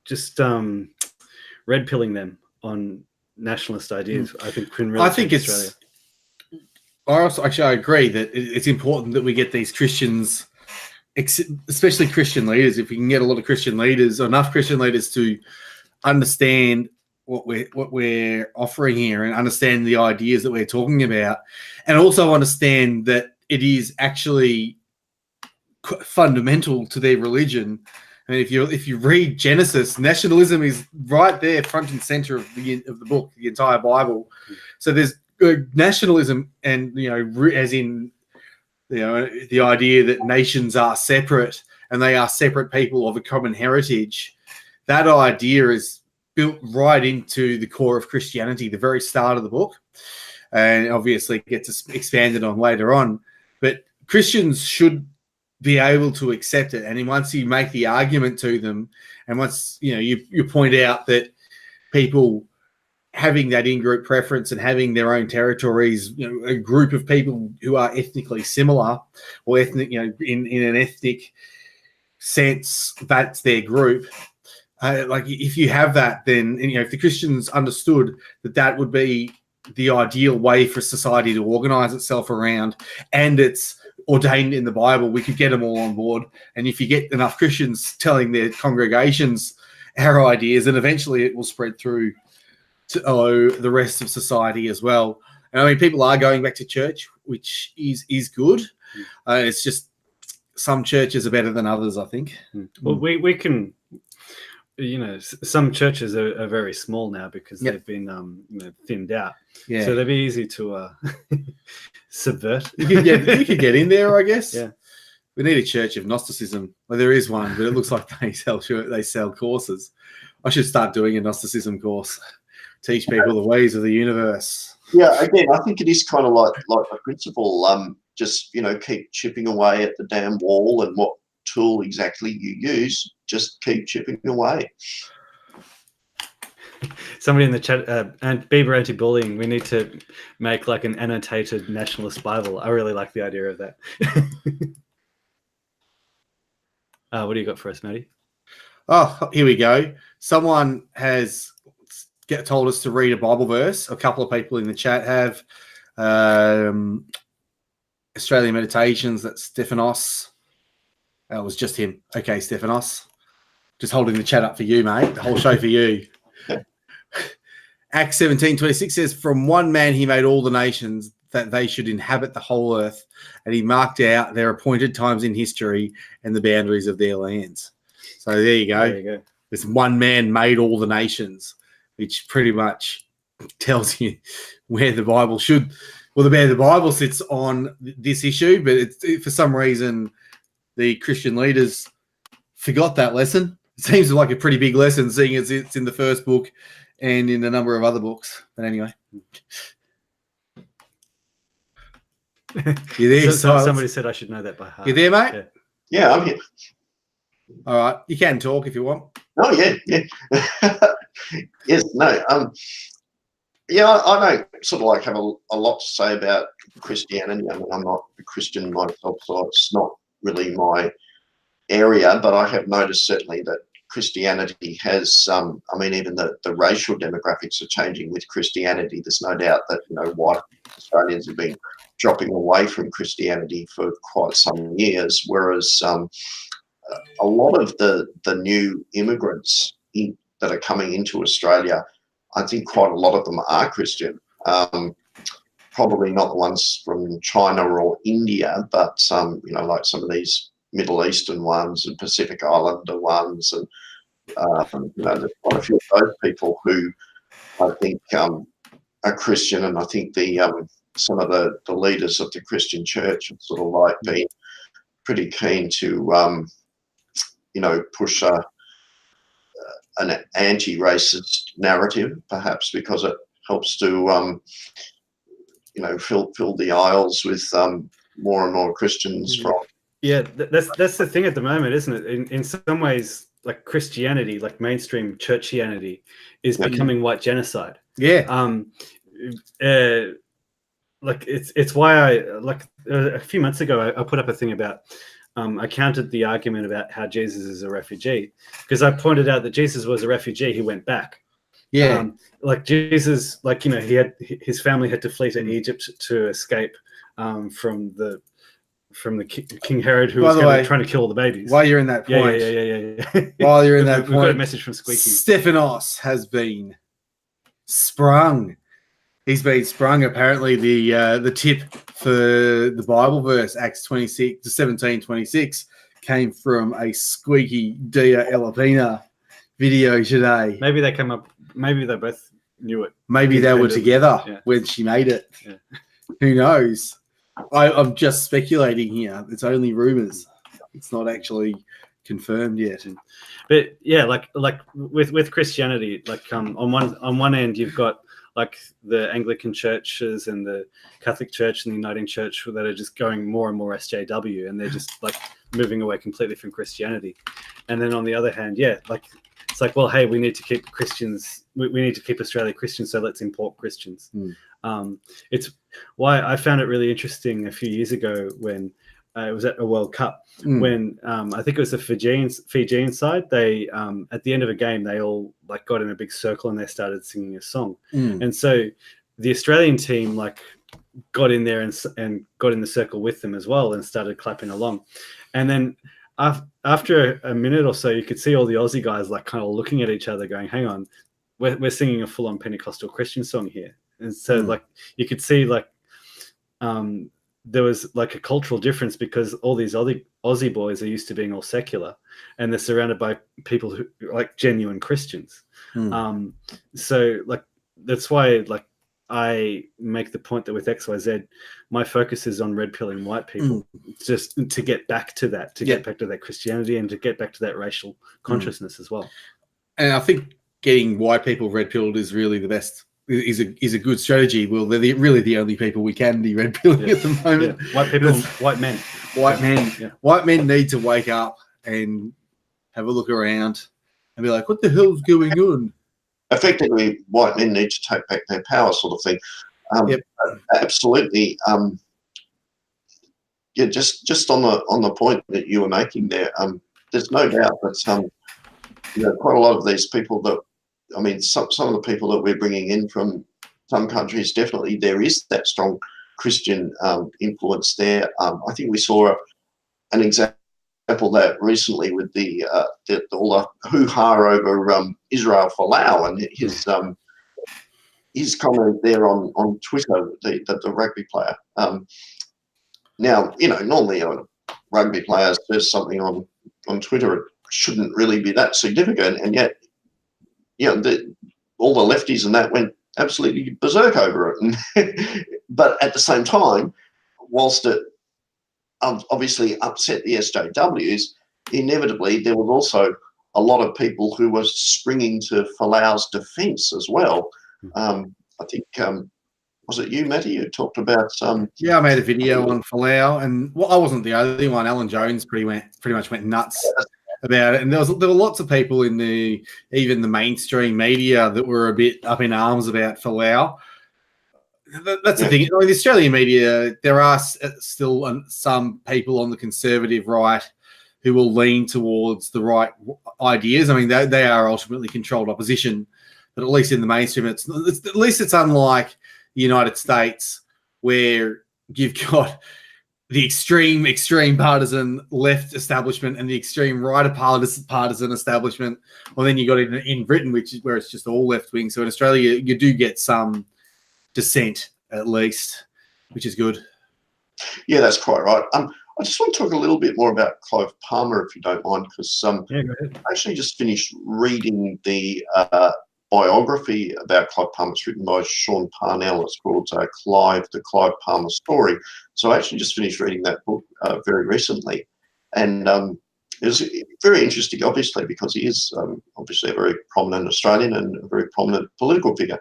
just red pilling them on nationalist ideas, I think can really change Australia. I agree that it's important that we get these Christians, especially Christian leaders. If we can get a lot of Christian leaders, enough Christian leaders to understand what we're offering here and understand the ideas that we're talking about, and also understand that it is actually fundamental to their religion. I mean, if you read Genesis, nationalism is right there, front and center of the book, the entire Bible. So there's nationalism, and as in the idea that nations are separate and they are separate people of a common heritage. That idea is built right into the core of Christianity, the very start of the book, and obviously gets expanded on later on. But Christians should be able to accept it, and once you make the argument to them, and once you point out that people having that in-group preference and having their own territories, a group of people who are ethnically similar or ethnic, in an ethnic sense, that's their group. Like if you have that, then if the Christians understood that would be the ideal way for society to organize itself around, and it's ordained in the Bible, we could get them all on board. And if you get enough Christians telling their congregations our ideas, and eventually it will spread through to the rest of society as well. And I mean, people are going back to church, which is good. It's just some churches are better than others, I think. Well, we can, some churches are very small now because they've been thinned out. Yeah. So they'd be easy to subvert. You could get in there, I guess. Yeah. We need a church of Gnosticism. Well, there is one, but it looks like they sell courses. I should start doing a Gnosticism course. Teach people the ways of the universe. Yeah, again, I think it is kind of like the principle. Just keep chipping away at the damn wall, and what tool exactly you use, just keep chipping away. Somebody in the chat, and Bieber anti-bullying. We need to make like an annotated nationalist Bible. I really like the idea of that. What do you got for us, Matty? Oh, here we go. Someone has told us to read a Bible verse. A couple of people in the chat have. Australian Meditations, that's Stephanos. That was just him. Okay, Stephanos. Just holding the chat up for you, mate. The whole show for you. Acts 17:26 says, from one man he made all the nations that they should inhabit the whole earth, and he marked out their appointed times in history and the boundaries of their lands. So there you go. There you go. This one man made all the nations, which pretty much tells you where the Bible should, well, where the Bible sits on this issue, but for some reason the Christian leaders forgot that lesson. It seems like a pretty big lesson, seeing as it's in the first book and in a number of other books. But anyway. You there? Somebody said I should know that by heart. You there, mate? Yeah, I'm here. All right. You can talk if you want. Oh, yeah. Yes, no. Yeah, I don't sort of like have a lot to say about Christianity. I mean, I'm not a Christian myself, so it's not really my area, but I have noticed certainly that Christianity has, I mean, even the racial demographics are changing with Christianity. There's no doubt that, white Australians have been dropping away from Christianity for quite some years, whereas a lot of the new immigrants that are coming into Australia, I think quite a lot of them are Christian. Probably not the ones from China or India, but like some of these Middle Eastern ones and Pacific Islander ones, and there's quite a few of those people who I think are Christian, and I think some of the leaders of the Christian church have sort of like been pretty keen to push an anti-racist narrative, perhaps because it helps to fill the aisles with more and more Christians from. Yeah, that's the thing at the moment, isn't it? In some ways, like Christianity, like mainstream churchianity, is becoming white genocide. Yeah. Like it's why a few months ago I put up a thing about I countered the argument about how Jesus is a refugee, because I pointed out that Jesus was a refugee. He went back. Yeah. Like Jesus, his family had to flee to Egypt to escape from the King Herod, who was trying to kill all the babies. While you're in that point, yeah. While you're in that We've point, got a message from Squeaky. Stephanos has been sprung. He's been sprung. Apparently, the tip for the Bible verse, Acts 17:26, came from a Squeaky Dia Elapina video today. Maybe they came up. Maybe they both knew it. Maybe they were together when she made it. Yeah. Who knows? I'm just speculating here. It's only rumors. It's not actually confirmed yet. But yeah, like with Christianity, on one end you've got like the Anglican churches and the Catholic Church and the Uniting Church that are just going more and more SJW, and they're just like moving away completely from Christianity. And then on the other hand, it's like, well, hey, we need to keep Christians. We need to keep Australia Christian, so let's import Christians. It's why I found it really interesting a few years ago when it was at a World Cup, when I think it was the Fijian side. They at the end of a game, they all got in a big circle and they started singing a song. And so the Australian team got in there and got in the circle with them as well and started clapping along. And then after a minute or so, you could see all the Aussie guys kind of looking at each other, going, "Hang on, we're singing a full-on Pentecostal Christian song here." And so you could see there was a cultural difference, because all these Aussie boys are used to being all secular, and they're surrounded by people who are genuine Christians. So that's why I make the point that with XYZ, my focus is on red pilling white people, just to get back to that, get back to that Christianity, and to get back to that racial consciousness as well. And I think getting white people red pilled is really the best. Is a good strategy. Well, they're really the only people we can be red pilling at the moment. Yeah. White people, white men. White men need to wake up and have a look around and be like, "What the hell's going on?" effectively white men need to take back their power, sort of thing. Yep. Absolutely. Yeah, just on the point that you were making there, there's no doubt that quite a lot of these people that, I mean, some of the people that we're bringing in from some countries, definitely there is that strong Christian influence there. I think we saw an example that recently with all the hoo-ha over Israel Folau and his comment there on Twitter, the rugby player. Now, normally a rugby player says something on Twitter, it shouldn't really be that significant, and yet, all the lefties and that went absolutely berserk over it. But at the same time, whilst it obviously upset the SJWs, inevitably there was also a lot of people who were springing to Folau's defence as well. I think, was it you, Matty, who talked about... Yeah, I made a video on Folau, and I wasn't the only one. Alan Jones pretty much went nuts about it, and there were lots of people in even the mainstream media that were a bit up in arms about Folau. That's the thing. I mean, the Australian media, there are still some people on the conservative right who will lean towards the right ideas. I mean, they are ultimately controlled opposition, but at least in the mainstream, at least it's unlike the United States, where you've got the extreme partisan left establishment and the extreme right partisan establishment. Well, then you got it in Britain, where it's just all left wing. So in Australia, you do get some dissent at least, which is good. Yeah, that's quite right. I just want to talk a little bit more about Clive Palmer, if you don't mind, because go ahead. I actually just finished reading the biography about Clive Palmer. It's written by Sean Parnell. It's called The Clive Palmer Story. So I actually just finished reading that book very recently, and it was very interesting, obviously, because he is obviously a very prominent Australian and a very prominent political figure.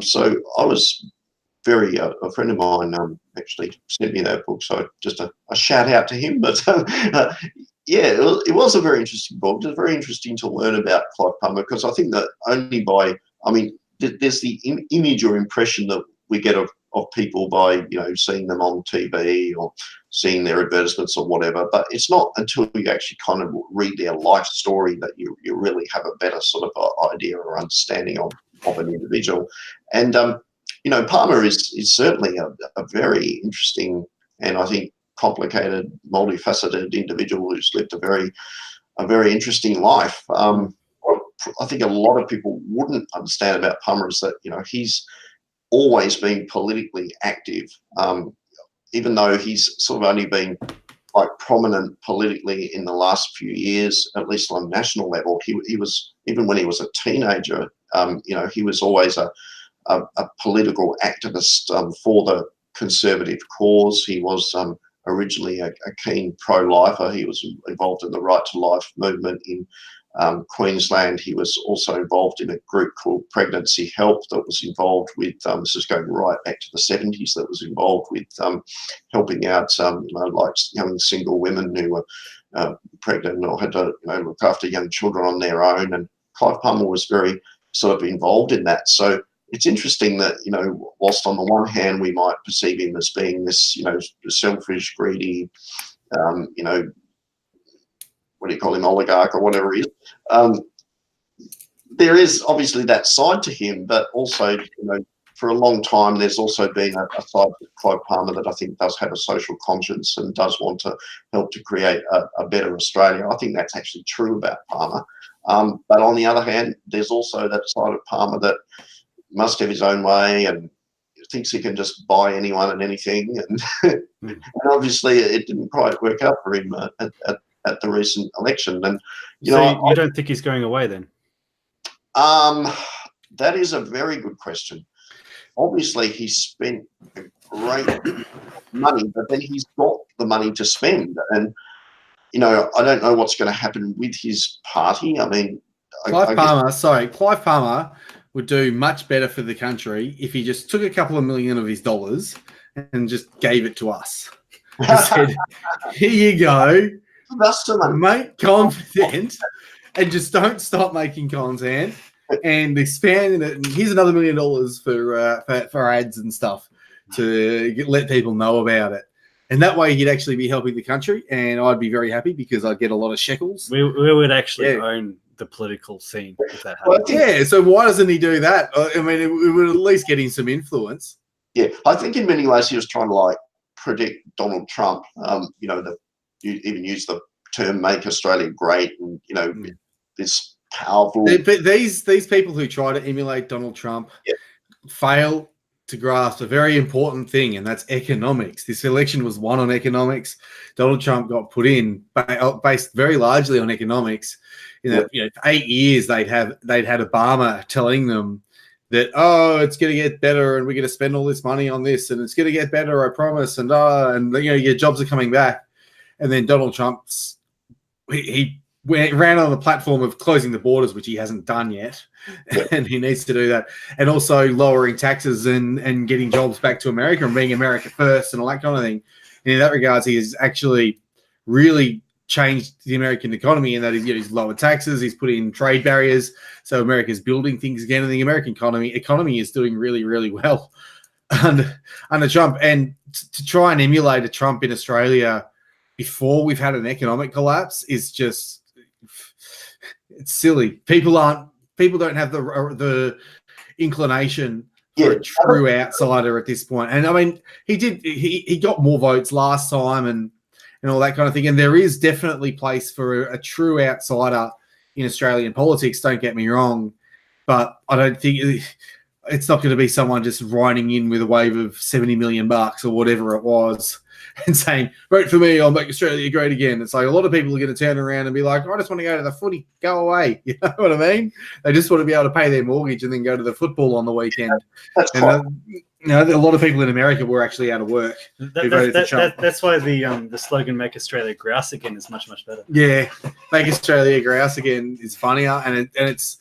So I was a friend of mine actually sent me that book, so just a shout out to him. But yeah, it was a very interesting book. It was very interesting to learn about Clive Palmer, because I think that there's the image or impression that we get of people by seeing them on TV or seeing their advertisements or whatever, but it's not until you actually kind of read their life story that you really have a better sort of idea or understanding of an individual. And Palmer is certainly a very interesting and I think complicated, multifaceted individual who's lived a very interesting life. I think a lot of people wouldn't understand about Palmer is that he's always been politically active, even though he's sort of only been like prominent politically in the last few years, at least on a national level. He was, even when he was a teenager, he was always a political activist for the conservative cause. He was originally a keen pro-lifer. He was involved in the Right to Life movement in Queensland. He was also involved in a group called Pregnancy Help that was involved with, this is going right back to the 70s, that was involved with helping out like young single women who were pregnant or had to look after young children on their own. And Clive Palmer was very sort of involved in that. So it's interesting that, whilst on the one hand we might perceive him as being this, selfish, greedy, what do you call him, oligarch or whatever he is, there is obviously that side to him, but also, for a long time there's also been a side of Clive Palmer that I think does have a social conscience and does want to help to create a better Australia. I think that's actually true about Palmer. But on the other hand, there's also that side of Palmer that must have his own way and thinks he can just buy anyone and anything. And, and obviously it didn't quite work out for him at the recent election. And you don't think he's going away then? That is a very good question. Obviously he spent a great money, but then he's got the money to spend. And I don't know what's going to happen with his party. I mean, Clive Palmer would do much better for the country if he just took a couple of million of his dollars and just gave it to us. He said, here you go, make content and just don't stop making content. and expanding it. And here's another $1 million for ads and stuff to let people know about it. And that way, he'd actually be helping the country, and I'd be very happy because I'd get a lot of shekels. We would actually own the political scene if that happened. Yeah, so why doesn't he do that? I mean, it would at least get him some influence. Yeah, I think in many ways he was trying to like predict Donald Trump. You even use the term "make Australia great," and this powerful. But these people who try to emulate Donald Trump fail to grasp a very important thing, and that's economics. This election was won on economics. Donald Trump got put in based very largely on economics. For 8 years they'd had Obama telling them that, oh, it's going to get better, and we're going to spend all this money on this, and it's going to get better, I promise, and your jobs are coming back. And then Donald Trump's he ran on the platform of closing the borders, which he hasn't done yet, and he needs to do that, and also lowering taxes and getting jobs back to America and being America first and all that kind of thing. And in that regards, he has actually really changed the American economy in that he's lowered taxes, he's put in trade barriers, so America's building things again, and the American economy is doing really, really well under Trump. And to try and emulate a Trump in Australia before we've had an economic collapse is just, it's silly. People don't have the inclination for a true outsider at this point. And I mean, he got more votes last time and all that kind of thing. And there is definitely place for a true outsider in Australian politics, don't get me wrong. But I don't think it's not going to be someone just riding in with a wave of $70 million or whatever it was and saying, vote for me, I'll make Australia great again. It's like a lot of people are going to turn around and be like, I just want to go to the footy, go away. You know what I mean? They just want to be able to pay their mortgage and then go to the football on the weekend. That's and a lot of people in America were actually out of work. That's why the slogan "Make Australia Grouse Again" is much, much better. Yeah, "Make Australia Grouse Again" is funnier, and it's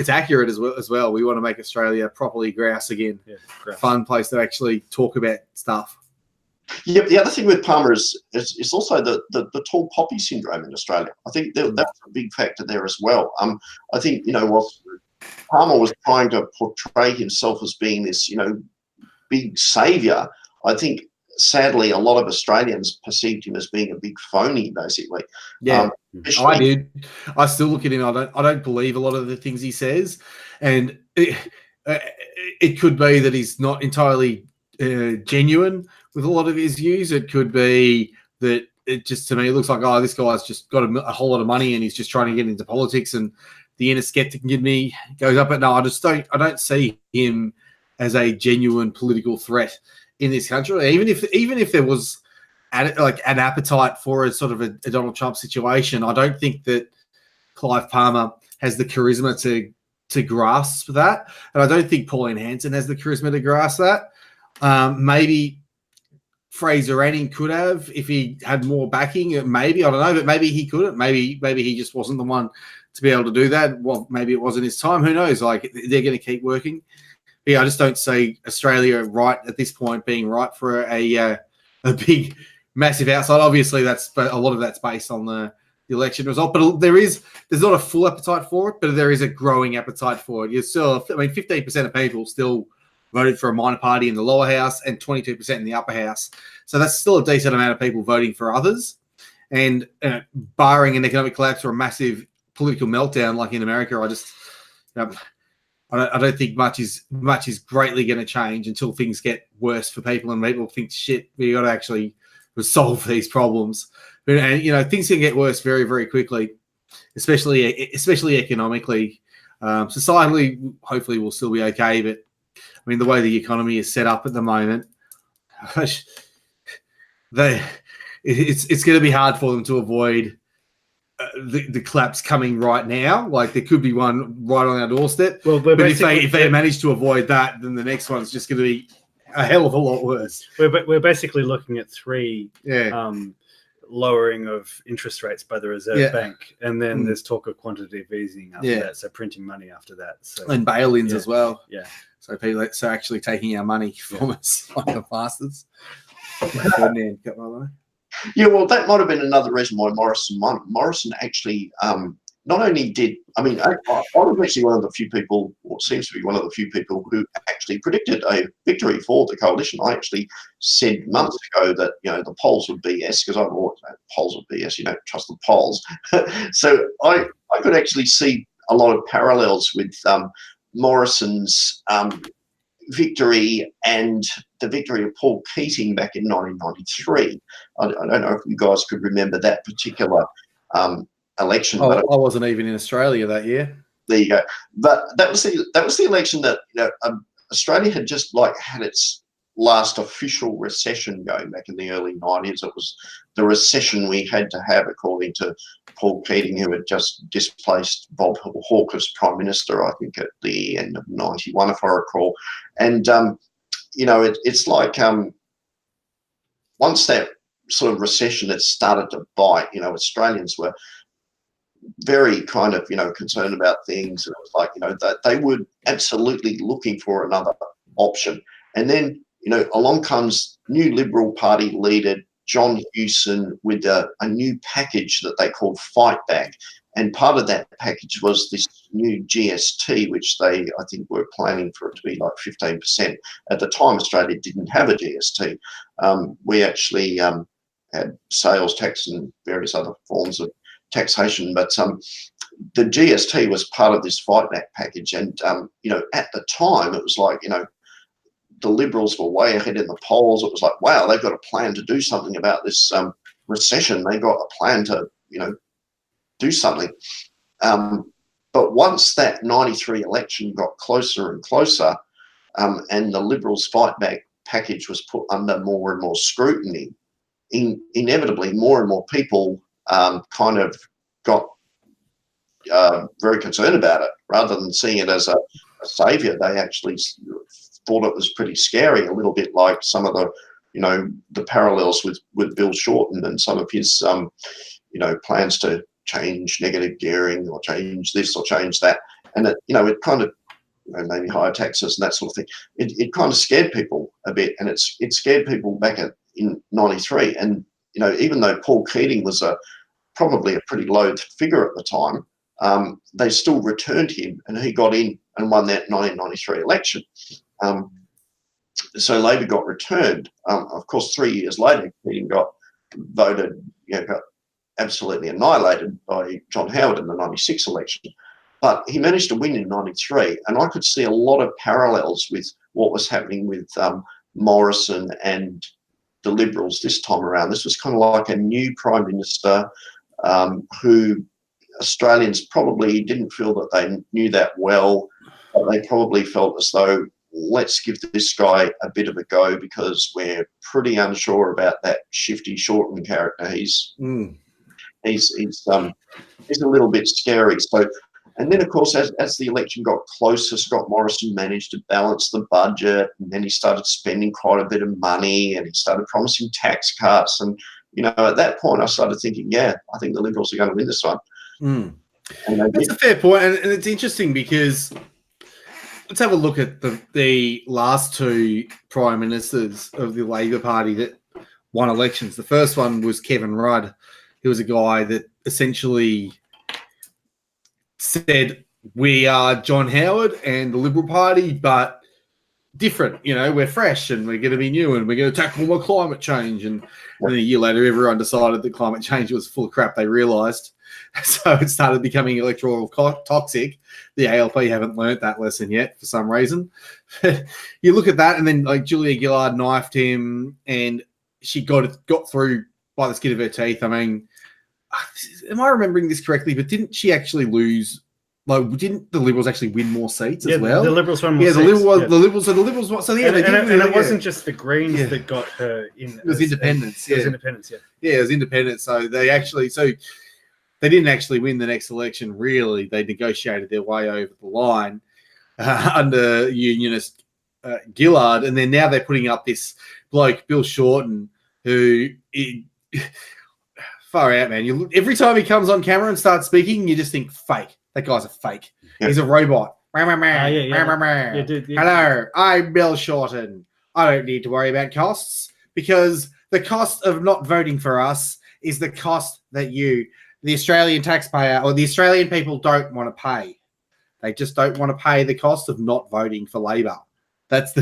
accurate as well. We want to make Australia properly grouse again. Yeah, grouse. Fun place to actually talk about stuff. Yeah, the other thing with Palmer is also the tall poppy syndrome in Australia. I think that's a big factor there as well. I think whilst Palmer was trying to portray himself as being this big saviour, I think sadly a lot of Australians perceived him as being a big phony, basically. Yeah, I did. I still look at him. I don't believe a lot of the things he says, and it could be that he's not entirely genuine with a lot of his views. It could be that it just, to me, looks like, oh, this guy's just got a whole lot of money and he's just trying to get into politics, and the inner skeptic in me goes up. But no, I don't see him as a genuine political threat in this country. Even if there was an appetite for a sort of a Donald Trump situation, I don't think that Clive Palmer has the charisma to grasp that, and I don't think Pauline Hanson has the charisma to grasp that. Maybe Fraser Anning could have if he had more backing. Maybe, I don't know, but maybe he couldn't. Maybe he just wasn't the one to be able to do that. Well, maybe it wasn't his time. Who knows? Like, they're going to keep working. But yeah, I just don't see Australia right at this point being right for a big, massive outside. Obviously, a lot of that's based on the election result. But there's not a full appetite for it, but there is a growing appetite for it. You're still, 15% of people still voted for a minor party in the lower house and 22% in the upper house. So that's still a decent amount of people voting for others. And barring an economic collapse or a massive political meltdown like in America, I don't think much is greatly going to change until things get worse for people and people think, shit, we got to actually resolve these problems. But things can get worse very, very quickly, especially economically. Societally, hopefully, we'll still be okay, but I mean, the way the economy is set up at the moment, it's going to be hard for them to avoid the collapse coming right now. Like, there could be one right on our doorstep. Well, but if they manage to avoid that, then the next one's just going to be a hell of a lot worse. We're basically looking at three lowering of interest rates by the Reserve Bank, and then there's talk of quantitative easing after that, so printing money after that, so and bail-ins as well. Yeah. So people actually taking our money from us like the bastards. Yeah, well, that might have been another reason why Morrison won. Morrison actually not only did, I mean, I was actually one of the few people, or seems to be one of the few people, who actually predicted a victory for the coalition. I actually said months ago that, the polls would BS, because I've always known polls would BS. You don't trust the polls. So I could actually see a lot of parallels with Morrison's victory and the victory of Paul Keating back in 1993. I don't know if you guys could remember that particular election. Oh, I wasn't even in Australia that year. There you go. But that was the election that Australia had just had its last official recession going back in the early 90s. It was the recession we had to have, according to Paul Keating, who had just displaced Bob Hawke as Prime Minister, I think, at the end of 91, if I recall. And, it's like once that sort of recession had started to bite, Australians were very kind of, concerned about things. And it was like, that they were absolutely looking for another option. And then, along comes new Liberal Party leader John Hewson with a new package that they called Fight Back. And part of that package was this new GST, which they, I think, were planning for it to be like 15%. At the time, Australia didn't have a GST. We actually had sales tax and various other forms of taxation, but the GST was part of this Fight Back package. And, at the time, it was like, the Liberals were way ahead in the polls. It was like, wow, they've got a plan to do something about this recession. They got a plan to, do something. But once that 93 election got closer and closer, and the Liberals' Fight Back package was put under more and more scrutiny, inevitably more and more people kind of got very concerned about it. Rather than seeing it as a saviour, they actually thought it was pretty scary, a little bit like some of the, the parallels with Bill Shorten and some of his, plans to change negative gearing or change this or change that. And it kind of, maybe higher taxes and that sort of thing. It kind of scared people a bit, and it scared people back in 93. And, even though Paul Keating was probably a pretty low figure at the time, they still returned him, and he got in and won that 1993 election. So Labor got returned. Of course, 3 years later, Keating got voted, got absolutely annihilated by John Howard in the 96 election. But he managed to win in 93, and I could see a lot of parallels with what was happening with Morrison and the Liberals this time around. This was kind of like a new Prime Minister who Australians probably didn't feel that they knew that well, but they probably felt as though, let's give this guy a bit of a go because we're pretty unsure about that shifty Shorten character. He's a little bit scary. So, and then of course, as the election got closer, Scott Morrison managed to balance the budget, and then he started spending quite a bit of money, and he started promising tax cuts. And at that point, I started thinking, yeah, I think the Liberals are going to win this one. That's a fair point, and it's interesting because let's have a look at the last two prime ministers of the Labor Party that won elections. The first one was Kevin Rudd. He was a guy that essentially said, we are John Howard and the Liberal Party, but different. We're fresh and we're going to be new and we're going to tackle more climate change. And then a year later, everyone decided that climate change was full of crap, they realised. So it started becoming electoral toxic. The ALP haven't learnt that lesson yet for some reason. You look at that, and then like Julia Gillard knifed him, and she got through by the skin of her teeth. I mean, am I remembering this correctly? But didn't she actually lose? Like, didn't the Liberals actually win more seats as well? The Liberals won more seats. The Liberals. So yeah, it wasn't just the Greens that got her in. It was independents. It was independents. Yeah, it was independents. So they didn't actually win the next election, really. They negotiated their way over the line under Unionist Gillard. And then now they're putting up this bloke, Bill Shorten, who far out, man. Every time he comes on camera and starts speaking, you just think, fake. That guy's a fake. Yeah. He's a robot. Hello, I'm Bill Shorten. I don't need to worry about costs because the cost of not voting for us is the cost that you the Australian taxpayer or the Australian people don't want to pay. They just don't want to pay the cost of not voting for Labor. That's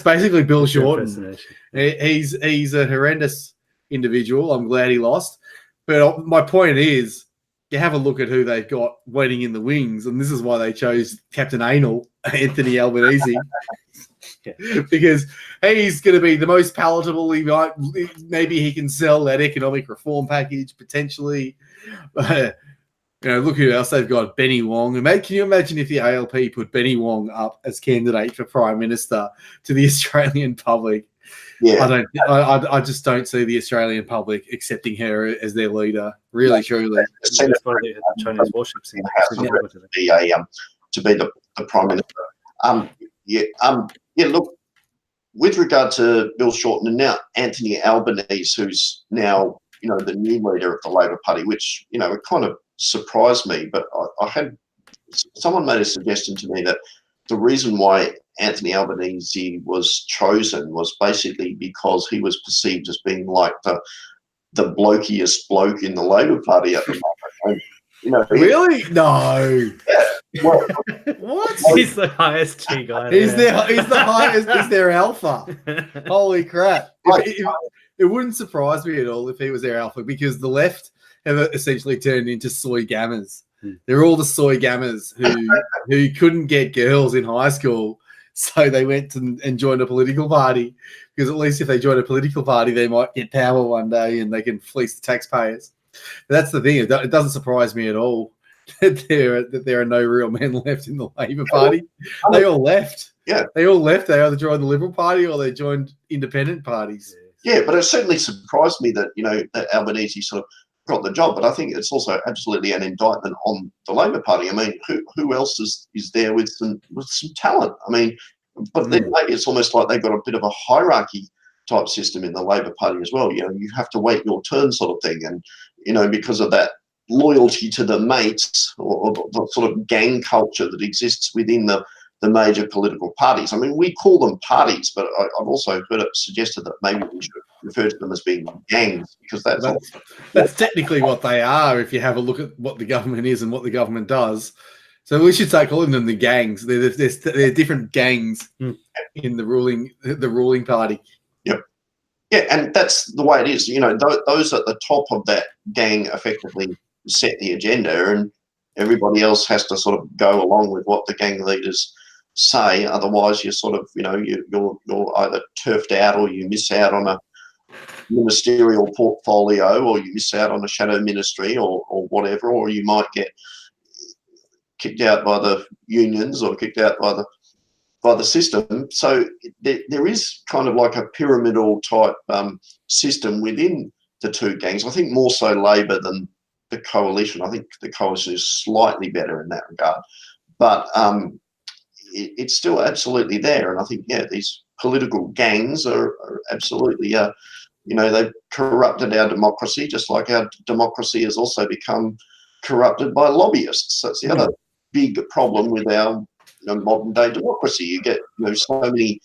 basically Bill Shorten. He's a horrendous individual. I'm glad he lost. But my point is, you have a look at who they've got waiting in the wings, and this is why they chose Captain Anal, Anthony Albanese, because he's going to be the most palatable. Maybe he can sell that economic reform package potentially. Look who else they've got, Benny Wong. Can you imagine if the ALP put Benny Wong up as candidate for Prime Minister to the Australian public? Yeah, I just don't see the Australian public accepting her as their leader. Really, truly. That's why they had the Chinese warships in to be the Prime Minister. Look, with regard to Bill Shorten and now Anthony Albanese, who's now the new leader of the Labor Party, which it kind of surprised me, but I had someone made a suggestion to me that the reason why Anthony Albanese was chosen was basically because he was perceived as being like the blokiest bloke in the Labor Party at the moment. Really? No. Yeah. Well, what? He's the highest G guy. He's the highest. He's their alpha. Holy crap! It wouldn't surprise me at all if he was their alpha, because the left have essentially turned into soy gammers. They're all the soy gammers who couldn't get girls in high school, so they went and joined a political party, because at least if they join a political party, they might get power one day and they can fleece the taxpayers. But that's the thing. It doesn't surprise me at all that there are no real men left in the Labor Party. They all left. Yeah. They all left. They either joined the Liberal Party or they joined independent parties. Yeah, but it certainly surprised me that, that Albanese sort of got the job, but I think it's also absolutely an indictment on the Labor Party. I mean, who else is there with some talent? I mean, but then maybe it's almost like they've got a bit of a hierarchy type system in the Labor Party as well. You have to wait your turn sort of thing, and because of that loyalty to the mates or the sort of gang culture that exists within the major political parties. I mean, we call them parties, but I've also heard it suggested that maybe we should refer to them as being gangs, because that's technically what they are if you have a look at what the government is and what the government does. So we should start calling them the gangs. They're different gangs in the ruling party. Yep. Yeah, and that's the way it is. Those at the top of that gang effectively set the agenda, and everybody else has to sort of go along with what the gang leaders say. Otherwise, you're sort of, you're either turfed out, or you miss out on a ministerial portfolio, or you miss out on a shadow ministry, or whatever, or you might get kicked out by the unions or kicked out by the system. So there is kind of like a pyramidal type system within the two gangs. I think more so Labor than the coalition. I think the coalition is slightly better in that regard, but it's still absolutely there. And I think, these political gangs are absolutely, they've corrupted our democracy, just like our democracy has also become corrupted by lobbyists. That's the other big problem with our modern day democracy. You get so many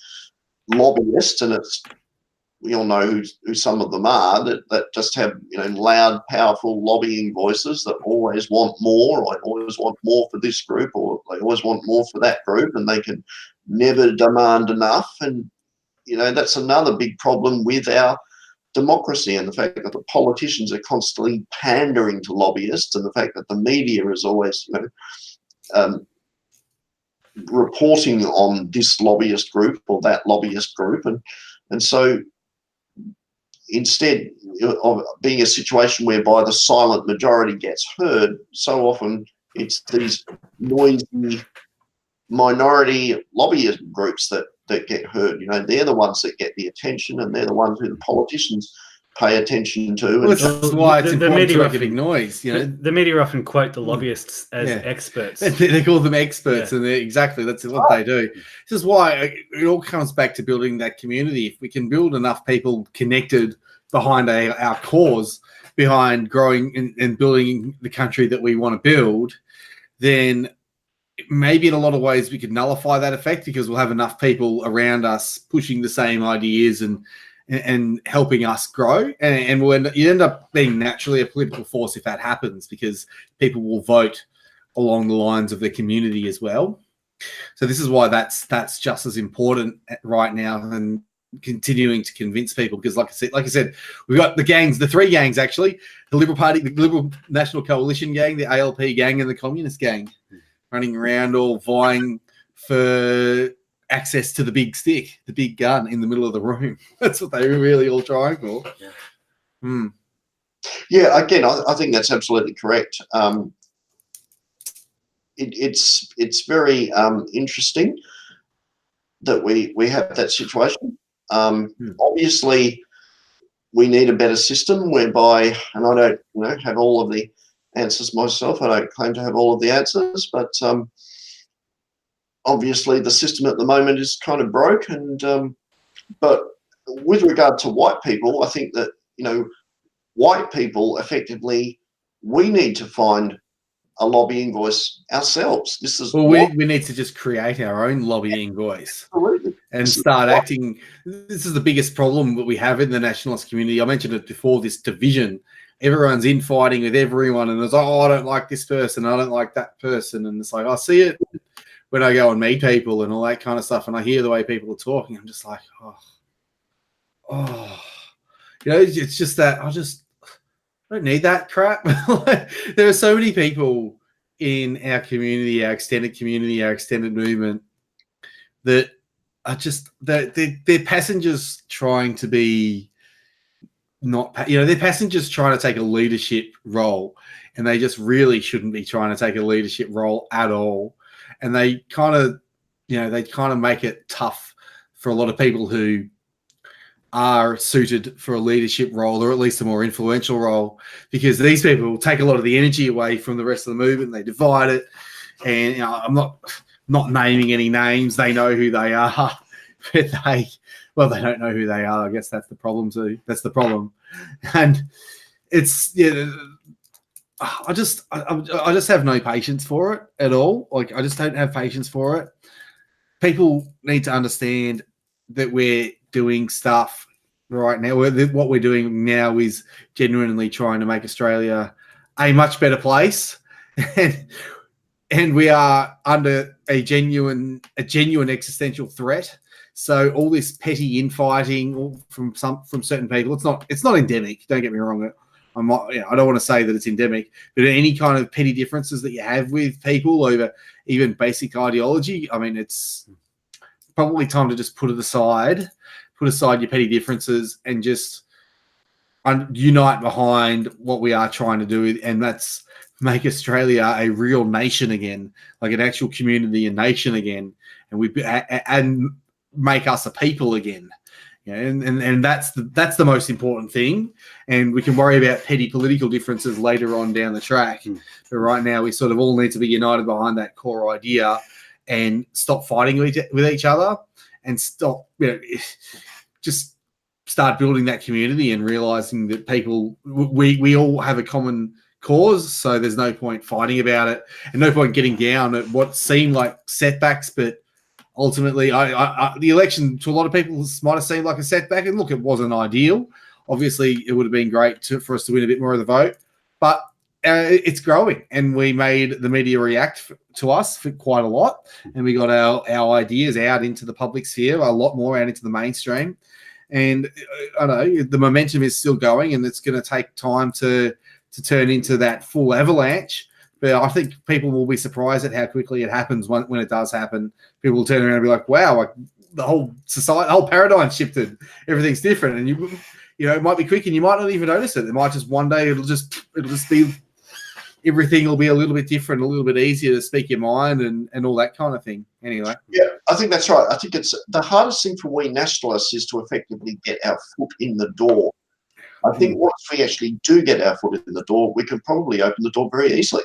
lobbyists, and we all know who some of them are, that just have loud, powerful lobbying voices that always want more, or always want more for this group, or they always want more for that group, and they can never demand enough. And that's another big problem with our democracy, and the fact that the politicians are constantly pandering to lobbyists, and the fact that the media is always reporting on this lobbyist group or that lobbyist group, and so instead of being a situation whereby the silent majority gets heard, so often it's these noisy minority lobbyist groups that get heard. They're the ones that get the attention, and they're the ones who the politicians pay attention to. Well, that's why it's important to make a big noise. The media often quote the lobbyists as experts. They call them experts, and that's what they do. This is why it all comes back to building that community. If we can build enough people connected behind our cause, behind growing and building the country that we want to build, then maybe in a lot of ways we could nullify that effect, because we'll have enough people around us pushing the same ideas and and helping us grow. And when you end up being naturally a political force if that happens, because people will vote along the lines of their community as well. So this is why that's just as important right now, and continuing to convince people, because like I said, we've got the gangs, the three gangs actually: the Liberal Party, the Liberal National Coalition gang, the ALP gang, and the Communist gang, running around all vying for access to the big stick, the big gun in the middle of the room. That's what they were really all trying for. Yeah, again, I think that's absolutely correct. It's very interesting that we have that situation. Obviously, we need a better system whereby, and I don't have all of the answers myself. I don't claim to have all of the answers, but obviously the system at the moment is kind of broke. And but with regard to white people, I think that white people effectively, we need to find a lobbying voice ourselves. This is we need to just create our own lobbying voice. Absolutely. And start acting. This is the biggest problem that we have in the nationalist community. I mentioned it before, this division. Everyone's infighting with everyone, and it's like, oh, I don't like this person, I don't like that person. And it's like, I see it when I go and meet people and all that kind of stuff, and I hear the way people are talking. I'm just like, it's just that I don't need that crap. There are so many people in our community, our extended movement, that are just they're passengers trying to be they're passengers trying to take a leadership role, and they just really shouldn't be trying to take a leadership role at all. And they kind of make it tough for a lot of people who are suited for a leadership role, or at least a more influential role, because these people take a lot of the energy away from the rest of the movement. They divide it, and I'm not naming any names. They know who they are, but they don't know who they are. I guess that's the problem too. That's the problem, and it's I just have no patience for it at all. Like, I just don't have patience for it. People need to understand that we're doing stuff right now. What we're doing now is genuinely trying to make Australia a much better place, and we are under a genuine existential threat. So all this petty infighting from certain people, it's not endemic. Don't get me wrong. I don't want to say that it's endemic, but any kind of petty differences that you have with people over even basic ideology, I mean, it's probably time to just put aside your petty differences and just unite behind what we are trying to do, and that's make Australia a real nation again, like an actual community and nation again, and make us a people again. And that's the most important thing. And we can worry about petty political differences later on down the track. But right now, we sort of all need to be united behind that core idea and stop fighting with each other, and just start building that community and realizing that we all have a common cause. So there's no point fighting about it, and no point getting down at what seemed like setbacks, but ultimately, the election to a lot of people might have seemed like a setback. And look, it wasn't ideal. Obviously, it would have been great for us to win a bit more of the vote. But it's growing, and we made the media react to us for quite a lot. And we got our ideas out into the public sphere, a lot more out into the mainstream. And I know the momentum is still going, and it's going to take time to turn into that full avalanche. But I think people will be surprised at how quickly it happens when it does happen. People will turn around and be like, wow, like the whole society, the whole paradigm shifted. Everything's different. And it might be quick and you might not even notice it. It might just one day it'll just be, everything will be a little bit different, a little bit easier to speak your mind and all that kind of thing. Anyway. Yeah, I think that's right. I think it's the hardest thing for we nationalists is to effectively get our foot in the door. I think once we actually do get our foot in the door, we can probably open the door very easily.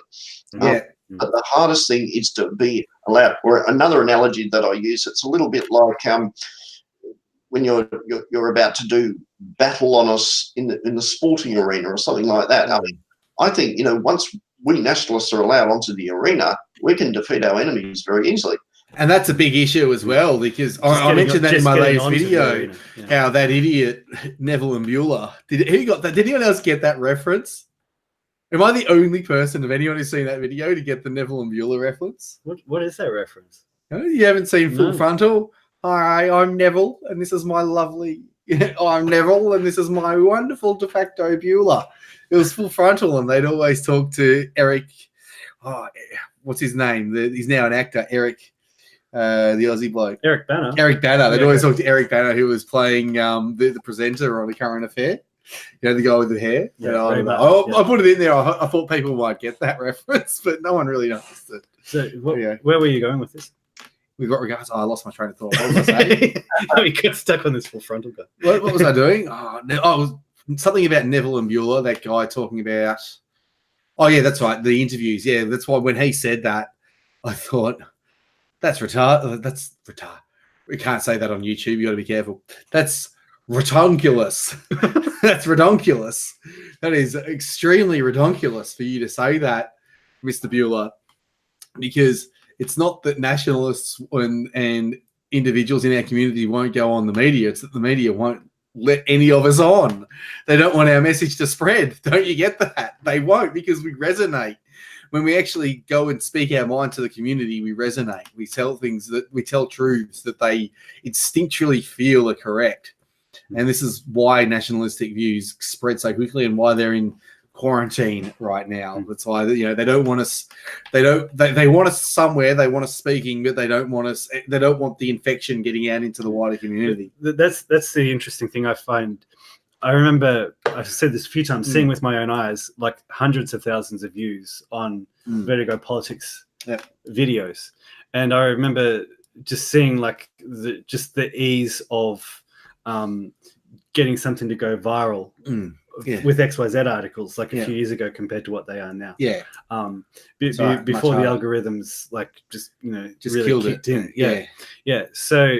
Yeah. But the hardest thing is to be allowed. Or another analogy that I use, it's a little bit like when you're about to do battle on us in the sporting arena or something like that. I mean, I think once we nationalists are allowed onto the arena, we can defeat our enemies very easily. And that's a big issue as well, because I mentioned that in my latest video, how that idiot Neville and Bueller, did anyone else get that reference? Am I the only person of anyone who's seen that video to get the Neville and Bueller reference? What is that reference? You haven't seen Full Frontal? Hi, I'm Neville, and this is my lovely... I'm Neville, and this is my wonderful de facto Bueller. It was Full Frontal, and they'd always talk to Eric... what's his name? He's now an actor, Eric... the Aussie bloke. Eric Banner. They'd always talk to Eric Banner, who was playing the presenter on A Current Affair. You know, the guy with the hair. Yeah, I put it in there. I thought people might get that reference, but no one really understood. So where were you going with this? We've got regards. I lost my train of thought. What was I saying? We got stuck on this Full Frontal guy. What was I doing? It was something about Neville and Bueller, that guy talking about... Oh, yeah, that's right. The interviews. Yeah, that's why when he said that, I thought... That's retard. That's retard. We can't say that on YouTube. You got to be careful. That's redonkulous. That's redonkulous. That is extremely redonkulous for you to say that, Mr. Bueller, because it's not that nationalists and individuals in our community won't go on the media. It's that the media won't let any of us on. They don't want our message to spread. Don't you get that? They won't, because we resonate. When we actually go and speak our mind to the community, we resonate. We tell truths that they instinctually feel are correct. And this is why nationalistic views spread so quickly and why they're in quarantine right now. That's why, they don't want us. They want us somewhere. They want us speaking, but they don't want us. They don't want the infection getting out into the wider community. That's the interesting thing I find. I remember I've said this a few times, seeing with my own eyes, like hundreds of thousands of views on Vertigo Politics videos. And I remember just seeing like the ease of getting something to go viral with XYZ articles like a few years ago compared to what they are now. Yeah. Before the algorithms just really killed kicked it. in. Yeah. So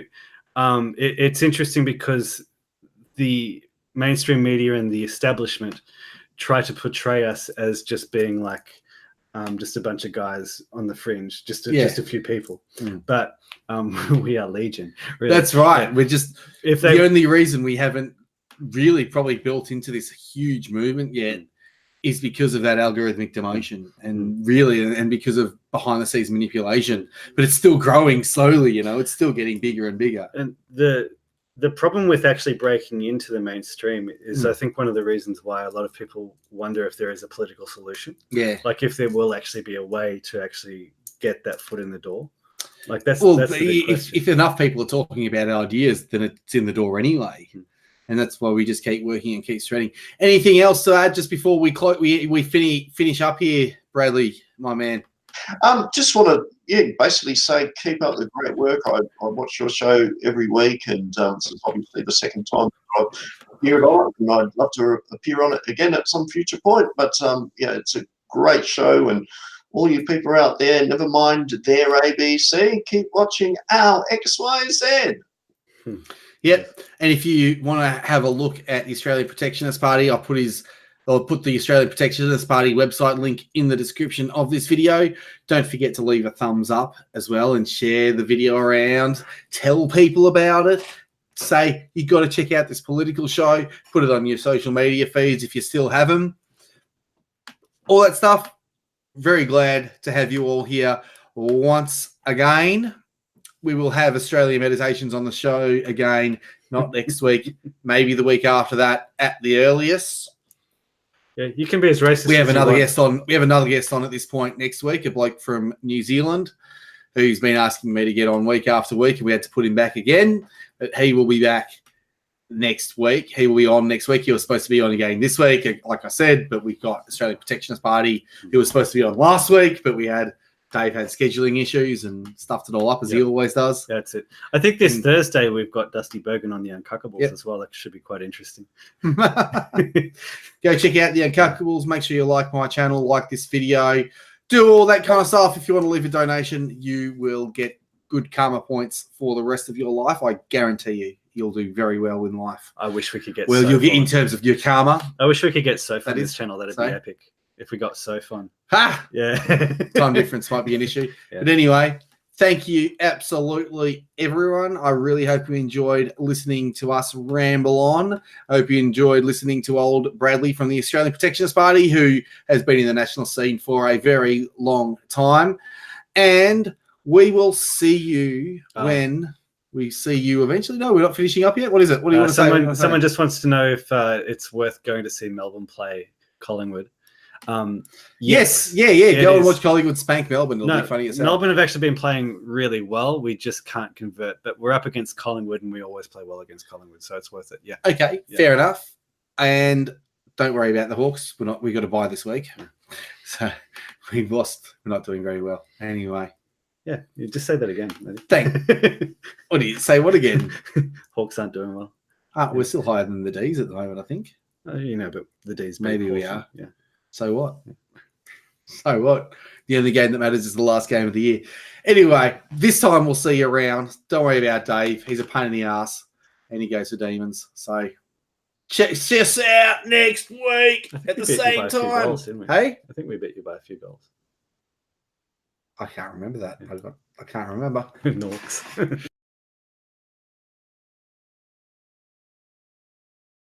it's interesting because the mainstream media and the establishment try to portray us as just being like just a bunch of guys on the fringe, just a few people. But we are legion. Really. That's right. We're just the only reason we haven't really probably built into this huge movement yet is because of that algorithmic demotion and because of behind the scenes manipulation. But it's still growing slowly. It's still getting bigger and bigger. And the problem with actually breaking into the mainstream is I think one of the reasons why a lot of people wonder if there is a political solution. Yeah. Like if there will actually be a way to actually get that foot in the door. Like that's the big question. If enough people are talking about ideas, then it's in the door anyway. And that's why we just keep working and keep spreading. Anything else to add just before we finish up here, Bradley, my man? Just want to, basically say keep up the great work. I watch your show every week, and this is obviously the second time I've appeared on it, and I'd love to appear on it again at some future point. But it's a great show, and all you people out there, never mind their ABC, keep watching our XYZ. Yep. And if you want to have a look at the Australian Protectionist Party, I'll put the Australian Protectionist Party website link in the description of this video. Don't forget to leave a thumbs up as well and share the video around. Tell people about it. Say, you got to check out this political show. Put it on your social media feeds if you still have them. All that stuff. Very glad to have you all here once again. We will have Australian Meditations on the show again, not next week, maybe the week after that at the earliest. Yeah, you can be as racist. We have another guest on. We have another guest on at this point next week, a bloke from New Zealand, who's been asking me to get on week after week, and we had to put him back again. But he will be back next week. He will be on next week. He was supposed to be on again this week, like I said, but we've got Australian Protectionist Party. He was supposed to be on last week, but Dave had scheduling issues and stuffed it all up as he always does. That's it. I think this Thursday we've got Dusty Bergen on the Uncuckables as well. That should be quite interesting. Go check out the Uncuckables. Make sure you like my channel, like this video, do all that kind of stuff. If you want to leave a donation, you will get good karma points for the rest of your life. I guarantee you'll do very well in life. I wish we could get you'll get in terms of your karma. I wish we could get Soph on this channel. That'd be epic. If we got Soph on. Ha! Yeah. Time difference might be an issue. Yeah. But anyway, Thank you, absolutely, everyone. I really hope you enjoyed listening to us ramble on. I hope you enjoyed listening to old Bradley from the Australian Protectionist Party, who has been in the national scene for a very long time. And we will see you when we see you eventually. No, we're not finishing up yet. What is it? What do you want to say? Someone just wants to know if it's worth going to see Melbourne play Collingwood. Yes. Go and watch Collingwood spank Melbourne. It'll be funny as hell. Melbourne have actually been playing really well. We just can't convert. But we're up against Collingwood, and we always play well against Collingwood, so it's worth it. Yeah. Okay, fair enough. And don't worry about the Hawks. We got to buy this week, so we've lost. We're not doing very well anyway. Yeah, you just say that again. What do you say? What again? Hawks aren't doing well. We're still higher than the D's at the moment, I think. But the D's maybe we are. Yeah. So what? So what? The only game that matters is the last game of the year. Anyway, this time we'll see you around. Don't worry about Dave. He's a pain in the ass, and he goes for demons. So check us out next week at the same time. Goals, didn't we? Hey? I think we beat you by a few goals. I can't remember that. I can't remember. Norks.